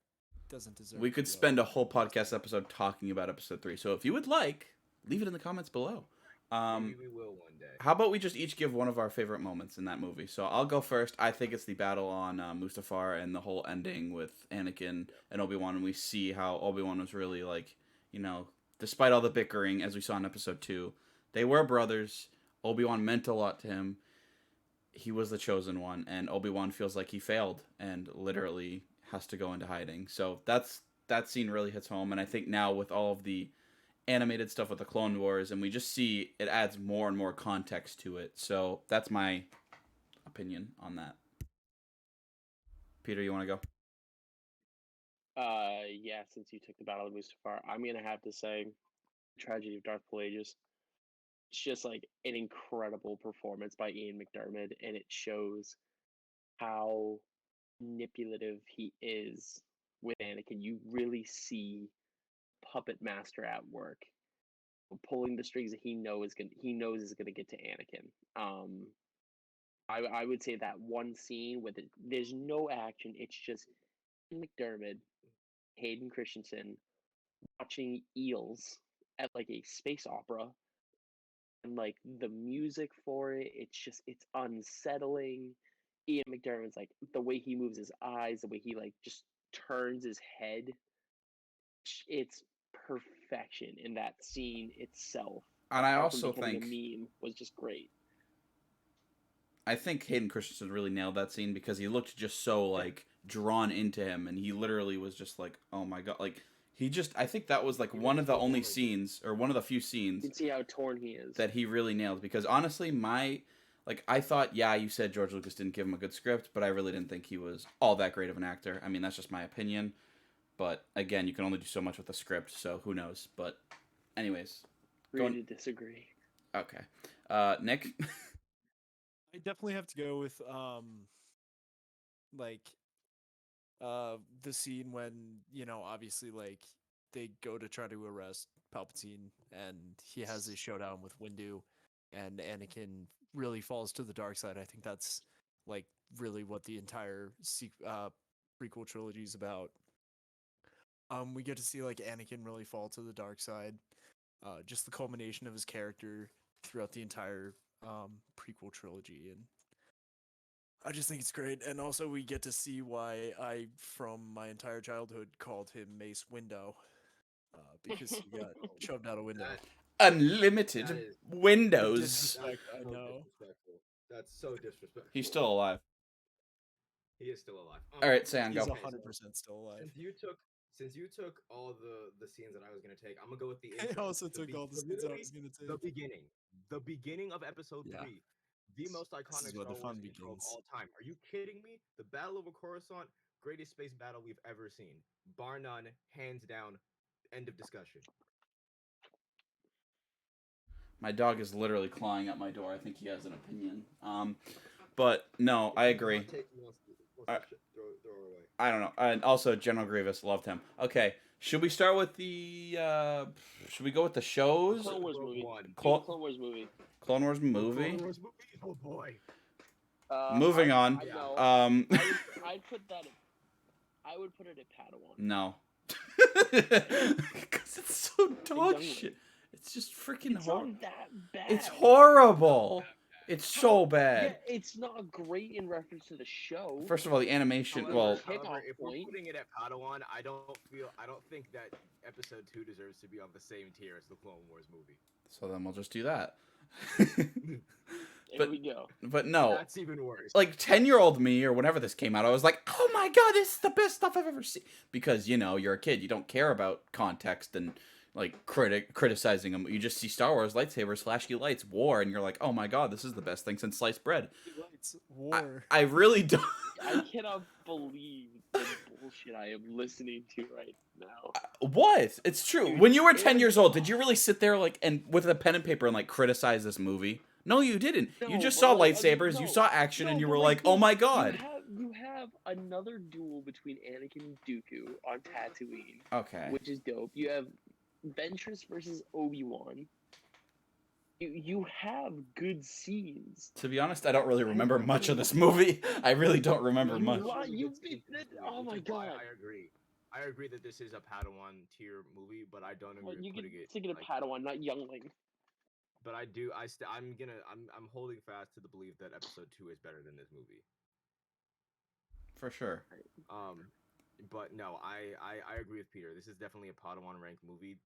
doesn't deserve. we to could be spend a on whole the podcast. podcast episode talking about episode 3. So if you would like, leave it in the comments below. Maybe we will one day. How about we just each give one of our favorite moments in that movie? So I'll go first. I think it's the battle on Mustafar and the whole ending with Anakin and Obi-Wan, and we see how Obi-Wan was really like, you know, despite all the bickering, as we saw in episode 2, they were brothers. Obi-Wan meant a lot to him. He was the chosen one, and Obi-Wan feels like he failed and literally has to go into hiding. So that scene really hits home, and I think now with all of the animated stuff with the Clone Wars, and we just see it adds more and more context to it. So that's my opinion on that. Peter, you want to go? Yeah. Since you took the Battle of Mustafar, I'm gonna have to say, Tragedy of Darth Plagueis. It's just like an incredible performance by Ian McDiarmid, and it shows how manipulative he is with Anakin. You really see puppet master at work, pulling the strings that he knows is gonna get to Anakin. I would say that one scene with it, there's no action. It's just McDermott, Hayden Christensen watching eels at like a space opera, and like the music for it, it's unsettling. Ian McDermott's like the way he moves his eyes, the way he like just turns his head. It's perfection in that scene itself. And I Apart from also becoming think a meme was just great. Hayden Christensen really nailed that scene because he looked just so like drawn into him, and he literally was just like, oh my god, like he just. I think that was like one of the only scenes, or one of the few You scenes can see how torn he is. that he really nailed. Because honestly, I thought, yeah, you said George Lucas didn't give him a good script, but I really didn't think he was all that great of an actor. I mean, that's just my opinion. But again, you can only do so much with a script, so who knows? But anyways, Agree to disagree. okay. Nick? I definitely have to go with like the scene when, obviously, like, they go to try to arrest Palpatine and he has a showdown with Windu and Anakin really falls to the dark side. I think that's like really what the entire prequel trilogy is about. We get to see like Anakin really fall to the dark side. Just the culmination of his character throughout the entire prequel trilogy, and I just think it's great. And also we get to see why I, from my entire childhood, called him Mace Window, because he got shoved out a window. Unlimited That is- windows. Disrespect, I so know. disrespectful. That's so disrespectful. He's still alive. He is still alive. All right, Sam, He's go. 100% still alive. Since you took all the scenes that I was gonna take, I'm gonna go with the I intro. also took all the scenes I was gonna take. The beginning of episode Yeah. 3, the most iconic is where Star the Wars fun intro of begins. all time. Are you kidding me? The Battle over Coruscant, greatest space battle we've ever seen, bar none, hands down. End of discussion. My dog is literally clawing at my door. I think he has an opinion. But no, I agree. Throw her away. I don't know. And also, General Grievous loved him. Okay, should we start with the? Should we go with the shows? Clone Wars movie. Clone- Clone Wars movie. Clone Wars movie. Clone Wars movie? Oh boy. Moving on. know. I'd put that. I would put it at Padawan. No. Because it's so dog shit. It's just freaking It's horrible. not that bad. It's horrible. It's so bad. Yeah, it's not great in reference to the show. First of all, the animation. However, Well, Kickoff if we're point. putting it at Padawan, I don't think that episode 2 deserves to be on the same tier as the Clone Wars movie. so then we'll just do that. There we go. But no, That's even worse. like 10-year-old me or whenever this came out, I was like, oh my god, this is the best stuff I've ever seen. Because, you're a kid. You don't care about context and like criticizing them. You just see Star Wars lightsabers, flashy lights, war, and you're like, oh my god, this is the best thing since sliced bread. Lights, war. I really don't. I cannot believe the bullshit I am listening to right now. What? It's true. Dude, When you were 10 and- years old, did you really sit there like and with a pen and paper and like criticize this movie? No, you didn't. You No, just but, saw like, lightsabers, no, you saw action, and no, you but, were like, like, "Oh my You god!" have another duel between Anakin and Dooku on Tatooine, Okay. which is dope. You have Ventress versus Obi-Wan. You have good scenes. To be honest, I don't really remember much of this movie. I really don't remember You much. li- you It's beat a it- movie, oh which my is why God. I agree. I agree that this is a Padawan tier movie, but I don't agree Well, with you putting can it. stick it a Like, Padawan, not Youngling. but I'm holding fast to the belief that Episode 2 is better than this movie. For sure. But no, I agree with Peter. This is definitely a Padawan ranked movie.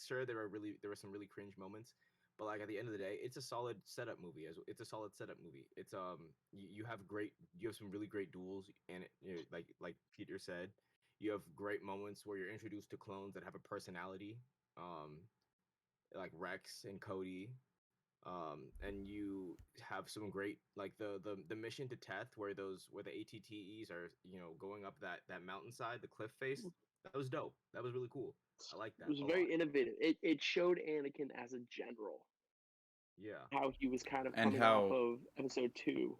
Sure, there were some really cringe moments, but like at the end of the day, it's a solid setup movie. It's a solid setup movie. It's you have some really great duels, and like Peter said, you have great moments where you're introduced to clones that have a personality, like Rex and Cody. And you have some great like the mission to Teth where the ATTEs are going up that mountainside, the cliff face. That was dope. That was really cool. I like that It was a very lot. innovative. It showed Anakin as a general, Yeah. how he was kind of And coming off how of Episode 2.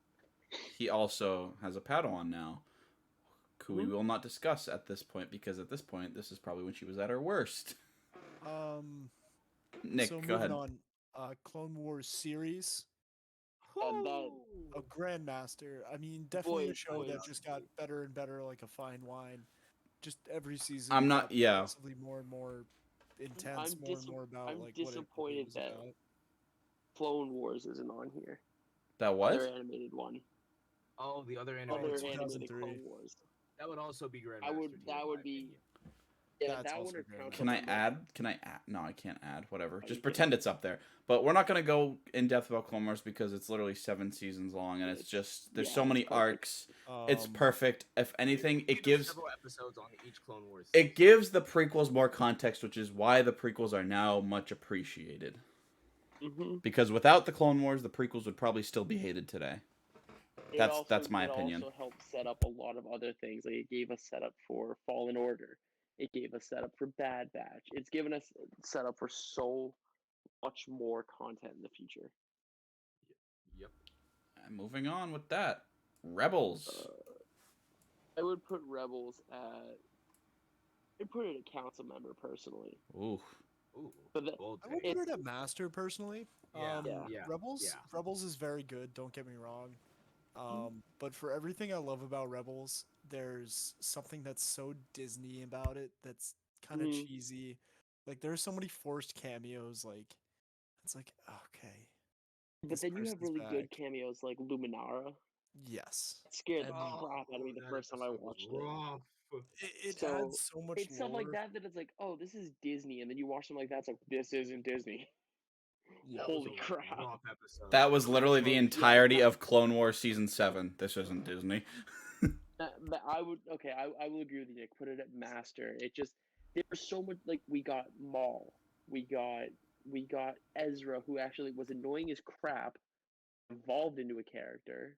he also has a Padawan now, who we Mhm. will not discuss at this point because at this point, this is probably when she was at her worst. Nick, So go moving ahead. on, Clone Wars series. that- A Grandmaster. I mean, definitely a Boys, show that boys. just got better and better, like a fine wine. Just every season, I'm not- got yeah. progressively more and more intense, more and more about I'm like what it disappointed was that about. Clone Wars isn't on here. That Other what? animated one. Oh, the other Other animated one. animated 2003. Clone Wars. That would also be Grandmaster. That would- tier, that in would my be- opinion. Yeah, That's that also one or Grandmaster. Count Can I Dooku. add? Can I add? No, I can't add. Whatever. Oh, Just you pretend it's up there. But we're not gonna go in depth about Clone Wars because it's literally 7 seasons long, and it's just there's so Yeah, many it's perfect. arcs. It's Um, perfect. If anything, We could it do gives several episodes on each Clone Wars. it gives the prequels more context, which is why the prequels are now much appreciated. Mm-hmm. Because without the Clone Wars, the prequels would probably still be hated today. That's my opinion. It also helped set up a lot of other things. Like it gave us setup for Fallen Order. It gave us setup for Bad Batch. It's given us setup for so much more content in the future. Yep. And moving on with that, Rebels. I would put Rebels at. I'd put it at council member personally. Ooh. Ooh. But the, Bold I would take. put it at Master personally. Yeah, yeah, Rebels. yeah. Rebels is very good. Don't get me wrong. But for everything I love about Rebels, there's something that's so Disney about it. That's kind of Mhm. cheesy. Like there's so many forced cameos. Like it's like okay, but this then you have person's really good back. cameos like Luminara. Yes, It scared the And- crap out of me the first time I watched it. Rough. it So, adds so much It's stuff like lore. that it's like, oh, this is Disney, and then you watch them like that, it's like, this isn't Disney. Yeah. That was Holy a crap. rough episode. That was literally the Yeah, entirety that- of Clone Wars season 7. This isn't Disney. But I would I will agree with you, Nick. Put it at Master. It just there was so much like we got Maul, we got Ezra, who actually was annoying as crap, evolved into a character.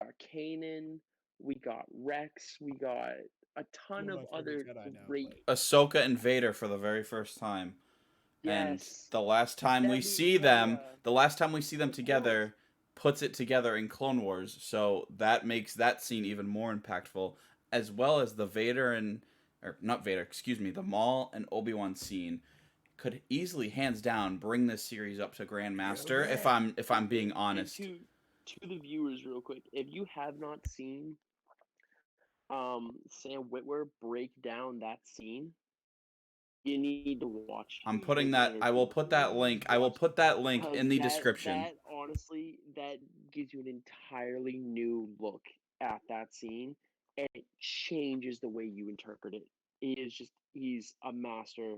We got Kanan, we got Rex, we got a ton One of of my other favorite Jedi now, great. Ahsoka and Vader for the very first time. And Yes. the last time we That see means them, Leia. the last time we see them Of together, puts it together in Clone Wars. So that makes that scene even more impactful, as well as the Vader or not Vader, excuse me, the Maul and Obi-Wan scene could easily, hands down, bring this series up to Grandmaster. Yeah. If I'm being And honest. to the viewers, real quick, if you have not seen Sam Witwer break down that scene, you need to watch. I'm it. putting It's that. I will entertaining. put that link. I will put that link Because in the description. That honestly, that gives you an entirely new look at that scene, and it changes the way you interpret it. He's a master.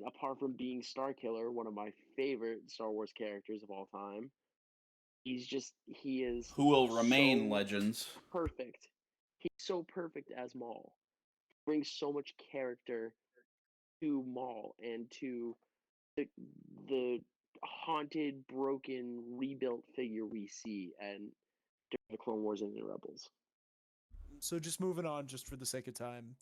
Apart from being Starkiller, one of my favorite Star Wars characters of all time, he is Who will remain so legends. perfect. He's so perfect as Maul. Brings so much character to Maul and to the haunted, broken, rebuilt figure we see and during the Clone Wars and the Rebels. So just moving on, just for the sake of time.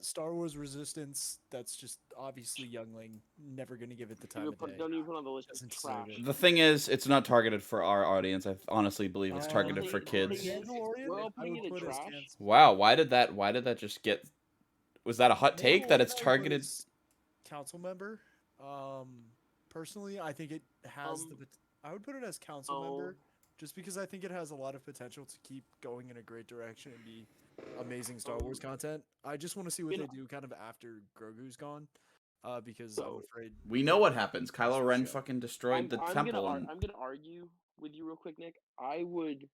Star Wars Resistance, that's just obviously Youngling. Never gonna give it the time of day. Don't even put on the list. Doesn't It's deserve trash. it. The thing is, it's not targeted for our audience. I honestly believe it's targeted thing- for the thing kids. is, Mandalorian, we're all I putting would it in put as trash. Wow, why did that just get? Was that a hot take that it's Mandalorian, I would put targeted? as council member. Personally, I think it has I would put it as council member, just because I think it has a lot of potential to keep going in a great direction and be amazing Star Wars content. I just want to see what You they know- do kind of after Grogu's gone, because I'm So, afraid We know what happens. That's Kylo the Ren show. fucking destroyed the temple, and I'm gonna argue with you real quick, Nick. I would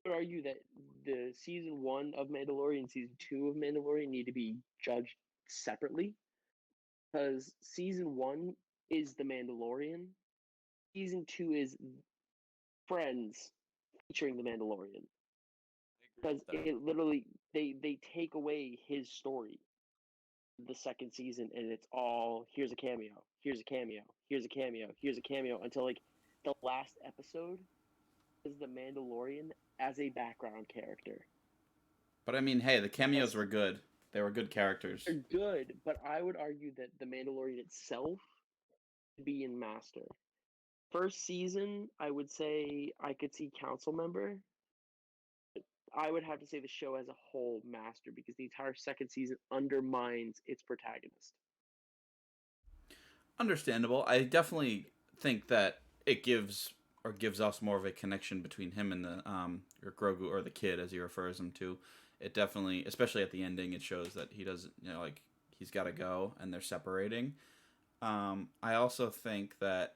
argue that the season 1 of Mandalorian and season 2 of Mandalorian need to be judged separately, because season 1 is the Mandalorian, season 2 is Friends featuring the Mandalorian, because it literally they take away his story the second season, and it's all here's a cameo, here's a cameo, here's a cameo, here's a cameo, until like the last episode is the Mandalorian as a background character. but I mean, hey, the cameos were good. They were good characters. They're good, but I would argue that the Mandalorian itself should be in Master. First season, I would say I could see Council Member. I would have to say the show as a whole Master, because the entire second season undermines its protagonist. Understandable. I definitely think that it gives us more of a connection between him and the or Grogu, or the kid as he refers him to. It definitely, especially at the ending, it shows that he doesn't, like, he's got to go and they're separating. I also think that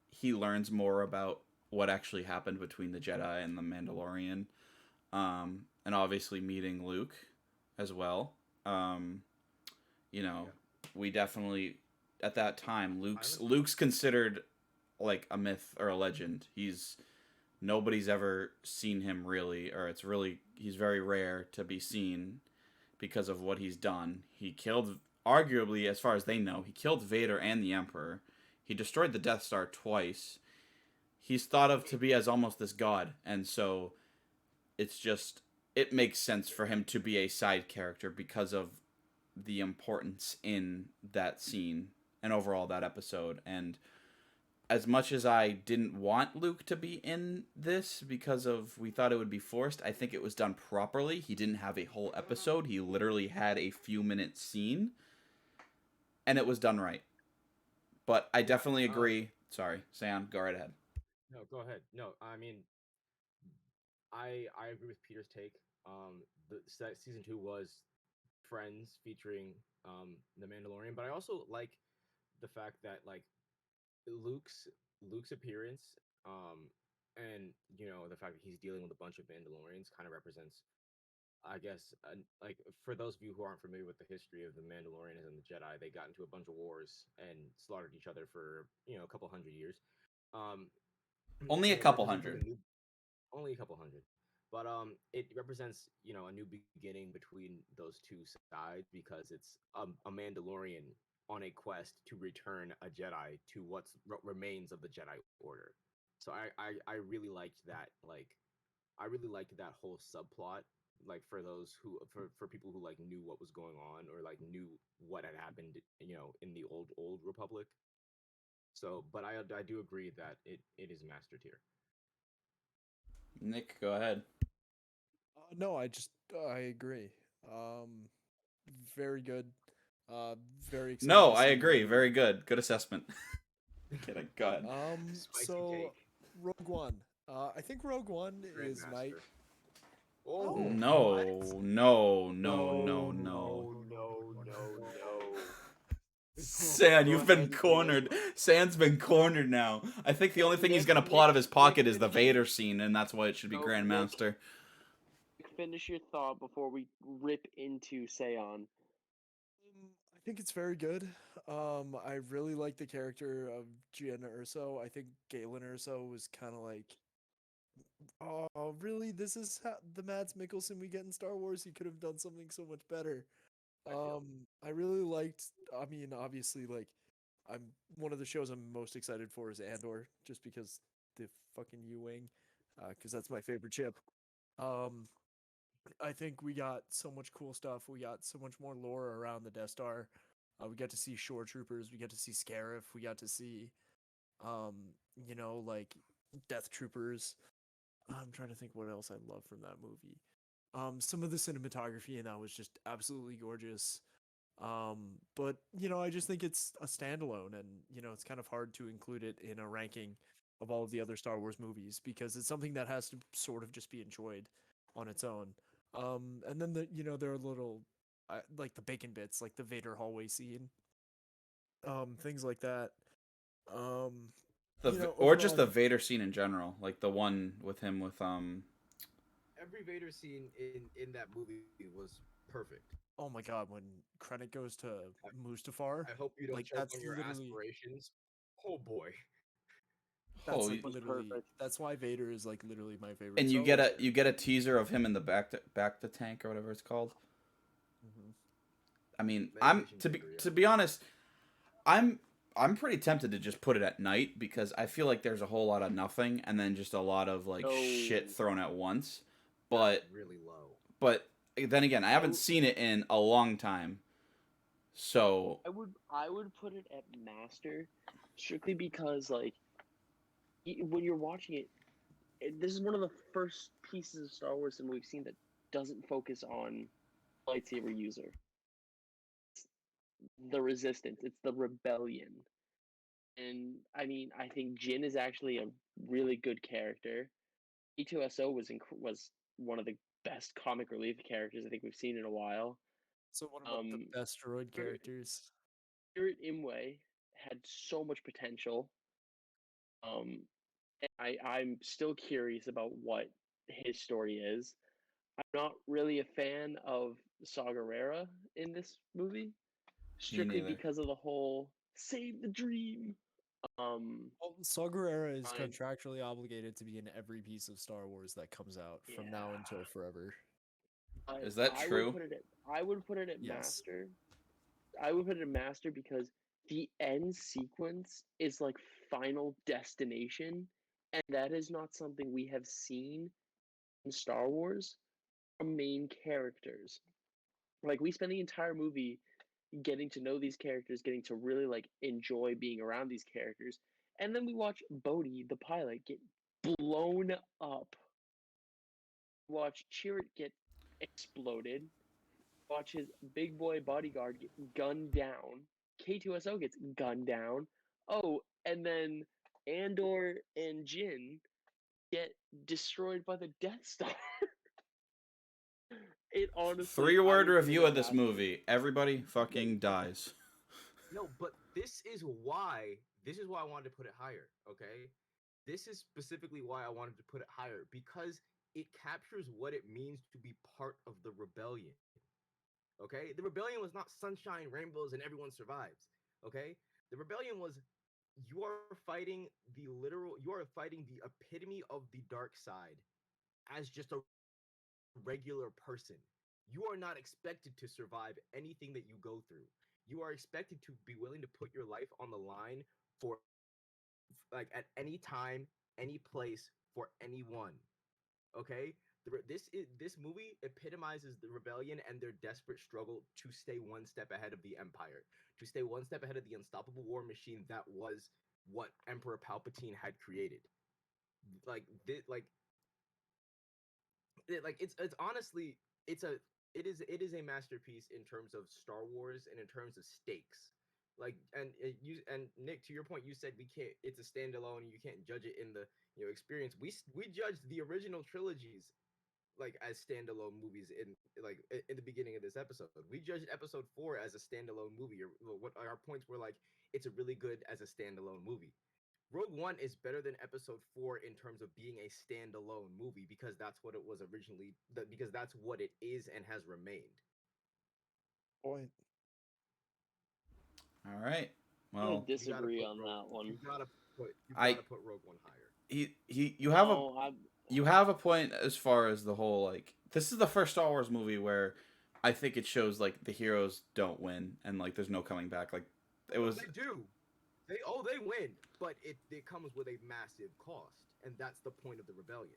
he learns more about what actually happened between the Jedi and the Mandalorian, and obviously meeting Luke as well. We definitely, at that time, Luke's considered like a myth or a legend. Nobody's ever seen him really, or he's very rare to be seen because of what he's done. He killed, arguably, as far as they know, he killed Vader and the Emperor. He destroyed the Death Star twice. He's thought of to be as almost this god, and so it makes sense for him to be a side character because of the importance in that scene and overall that episode. And as much as I didn't want Luke to be in this because we thought it would be forced, I think it was done properly. He didn't have a whole episode. He literally had a few minute scene, and it was done right. But I definitely agree. Sorry, Sam, go right ahead. No, go ahead. No, I mean, I agree with Peter's take. Season 2 was Friends featuring the Mandalorian, but I also like the fact that, like, Luke's appearance, and the fact that he's dealing with a bunch of Mandalorians kind of represents, I guess, like, for those of you who aren't familiar with the history of the Mandalorians and the Jedi, they got into a bunch of wars and slaughtered each other for a couple hundred years. Um, Only a and it couple represented hundred. only a couple hundred, but it represents a new beginning between those two sides, because it's a Mandalorian on a quest to return a Jedi to what remains of the Jedi Order. So I really liked that. Like, I really liked that whole subplot. Like, for those who for people who like knew what was going on, or like knew what had happened, in the old Republic. So, but I do agree that it is master tier. Nick, go ahead. No, I agree. Very good. Very excited. No, to I see agree. the- Very good. Good assessment. Kidding. Go ahead. Spicy So take. Rogue One. I think Rogue One is my. Grandmaster. Oh, No, what? no, no, no, no. no. San, Go you've ahead, been Nick. cornered. San's been cornered now. I think the only thing he's gonna pull out of his pocket is the Vader scene, and that's why it should be No, Grandmaster. Finish your thought before we rip into Seon. I think it's very good. I really like the character of Gianna Urso. I think Galen Urso was kind of like, oh, really? This is the Mads Mikkelsen we get in Star Wars? He could have done something so much better. I feel. I really liked. I mean, obviously, like, I'm one of the shows I'm most excited for is Andor, just because the fucking U-wing, because that's my favorite ship. Um, I think we got so much cool stuff. We got so much more lore around the Death Star. We got to see shore troopers. We got to see Scarif. We got to see, um, like Death Troopers. I'm trying to think what else I love from that movie. Some of the cinematography in that was just absolutely gorgeous. But I just think it's a standalone, and it's kind of hard to include it in a ranking of all of the other Star Wars movies because it's something that has to sort of just be enjoyed on its own. And then there are little like the bacon bits, like the Vader hallway scene, things like that. Um, Or just overall, the Vader scene in general, like the one with him with Every Vader scene in that movie was perfect. oh my god, when Krennic goes to I, Mustafar, I hope you don't like choke on your aspirations. Oh boy. that's oh, like was literally perfect. that's why Vader is like literally my favorite and you Star get Wars a character. teaser of him in the back the tank or whatever it's called. Hmm. I mean, Ventilation chamber, yeah. to be honest, I'm I'm pretty tempted to just put it at night because I feel like there's a whole lot of nothing and then just a lot of like shit No, thrown at once. That's But really low. but then again, I I, haven't seen it in a long time. So I would put it at master, strictly because like when you're watching it, this is one of the first pieces of Star Wars that we've seen that doesn't focus on lightsaber user. The resistance. It's the rebellion. And I mean, I think Jin is actually a really good character. E2SO was one of the best comic relief characters I think we've seen in a while. So one of the Um, best droid Spirit, characters. Spirit Imwe had so much potential. Um, and I'm still curious about what his story is. I'm not really a fan of Saw Gerrera in this movie, me strictly neither. because of the whole save the dream. Well, Saw Gerrera is I contractually obligated to be in every piece of Star Wars that comes out from now yeah, until forever. but Is that true? I would put it at Yes. master. I would put it at master because the end sequence is like Final Destination, and that is not something we have seen in Star Wars from main characters. Like we spend the entire movie getting to know these characters, getting to really like enjoy being around these characters, and then we watch Bodhi, the pilot, get blown up. Watch Chirrut get exploded. Watch his big boy bodyguard get gunned down. K2SO gets gunned down. Oh, and then Andor and Jin get destroyed by the Death Star. It honestly, I Three-word would put it review at of this master. movie. Everybody fucking dies. No, but this is why I wanted to put it higher, okay? This is specifically why I wanted to put it higher because it captures what it means to be part of the rebellion. Okay? The rebellion was not sunshine, rainbows and everyone survives. Okay? The rebellion was you are fighting the epitome of the dark side as just a regular person. You are not expected to survive anything that you go through. You are expected to be willing to put your life on the line for like at any time, any place for anyone. Okay? This movie epitomizes the rebellion and their desperate struggle to stay one step ahead of the empire, to stay one step ahead of the unstoppable war machine that was what Emperor Palpatine had created. Like this, it's honestly it's a it is a masterpiece in terms of Star Wars and in terms of stakes. Like and Nick, to your point, you said we can't. It's a standalone. You can't judge it in the experience. We judged the original trilogies like as standalone movies in the beginning of this episode. We judged episode 4 as a standalone movie. Or what our points were like, it's a really good as a standalone movie. Rogue One is better than episode 4 in terms of being a standalone movie because that's what it was originally because that's what it is and has remained. Point. All right. I'm gonna Well, You got to disagree put on that one. you got I to put Rogue One higher. you have a point as far as the whole like this is the first Star Wars movie where I think it shows like the heroes don't win and like there's no coming back. Like it was They do. They win, but it comes with a massive cost, and that's the point of the rebellion.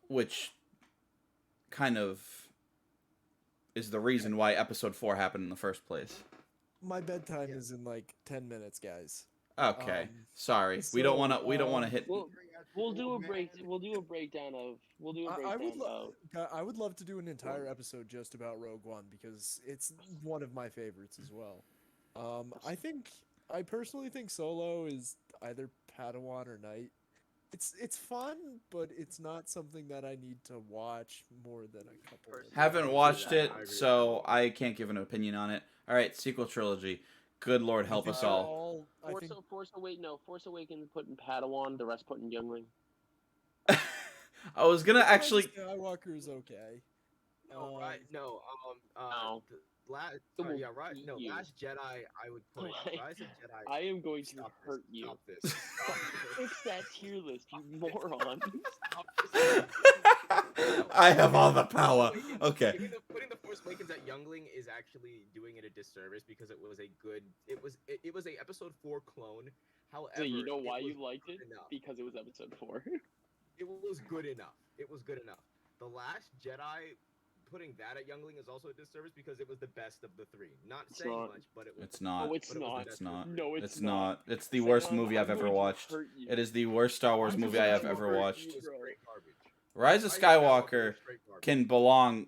which kind of is the reason why episode 4 happened in the first place. My bedtime Yeah. is in like 10 minutes, guys. Okay. Um, Sorry. We don't so, want to hit We'll do a breakdown of. I would love to do an entire episode just about Rogue One because it's one of my favorites as well. I personally think Solo is either Padawan or Knight. It's fun, but it's not something that I need to watch more than a couple. Haven't watched it, I agree with so I can't give an opinion on it. All right, sequel trilogy. Good Lord, help us all. Force Awakens put in Padawan, the rest put in Youngling. I was gonna actually. Skywalker is okay. No, right? No. No. Last. It will Yeah, right. beat No, you. Last Jedi. I would put Rise of Jedi. I am going to Stop hurt this, you. Stop this. Stop this. Fix that tier list, you moron. Stop this. I have all the power. Okay. Putting the Force Awakens at Youngling is actually doing it a disservice because it was a good. It was a episode 4 clone. However, So you know why it was you liked it? good enough. Because it was episode 4. It was good enough. It was good enough. The Last Jedi, putting that at Youngling is also a disservice because it was the best of the 3. Not It's saying not. much, but it was. It's not. No, it's but it was the not. best It's of the not. three. No, It's not. It's the worst Sam, movie I'm I've ever going to watched. hurt you. It is the worst Star Wars I'm movie going I have to ever hurt watched. you. It was straight garbage. Rise of Skywalker can belong.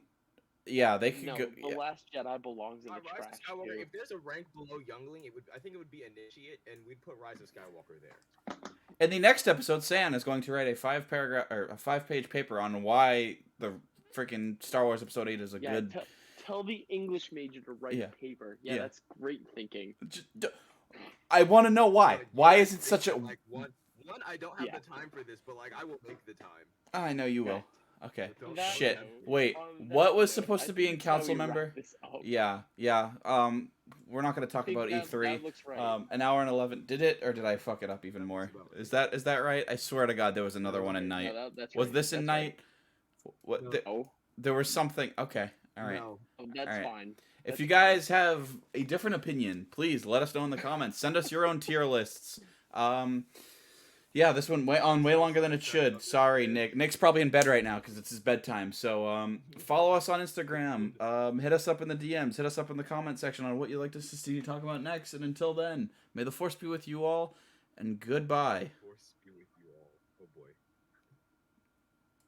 Yeah, they could No, go. The Last Jedi belongs in the Rise trash. of Skywalker. too. If there's a rank below Youngling, I think it would be Initiate, and we'd put Rise of Skywalker there. In the next episode, Sam is going to write a 5-page paper on why the freaking Star Wars Episode 8 is a Yeah, good. tell the English major to write Yeah. a paper. Yeah, Yeah. that's great thinking. I want to know why. But Why you is have it to such a? think, like one? I don't have Yeah. the time for this, but like I will make the time. I know you will. Okay. Don't- That Shit. note, Wait. on that What was note, supposed I to be in think that's how council we wrap member? this up. Yeah. We're not going to I talk think about that E3. looks right. An hour and 11. Did it or did I fuck it up even more? Is that right? I swear to God, there was another one in No, night. that's Was right. this in That's night? What? No. Oh, There was something. Okay. All right. No. that's Alright. fine. If That's you fine. guys have a different opinion, please let us know in the comments. Send us your own tier lists. Yeah, this one went on way longer than it should. Sorry, Nick. Nick's probably in bed right now because it's his bedtime. So follow us on Instagram. Hit us up in the DMs. Hit us up in the comment section on what you'd like us to see you talk about next. And until then, may the force be with you all, and goodbye.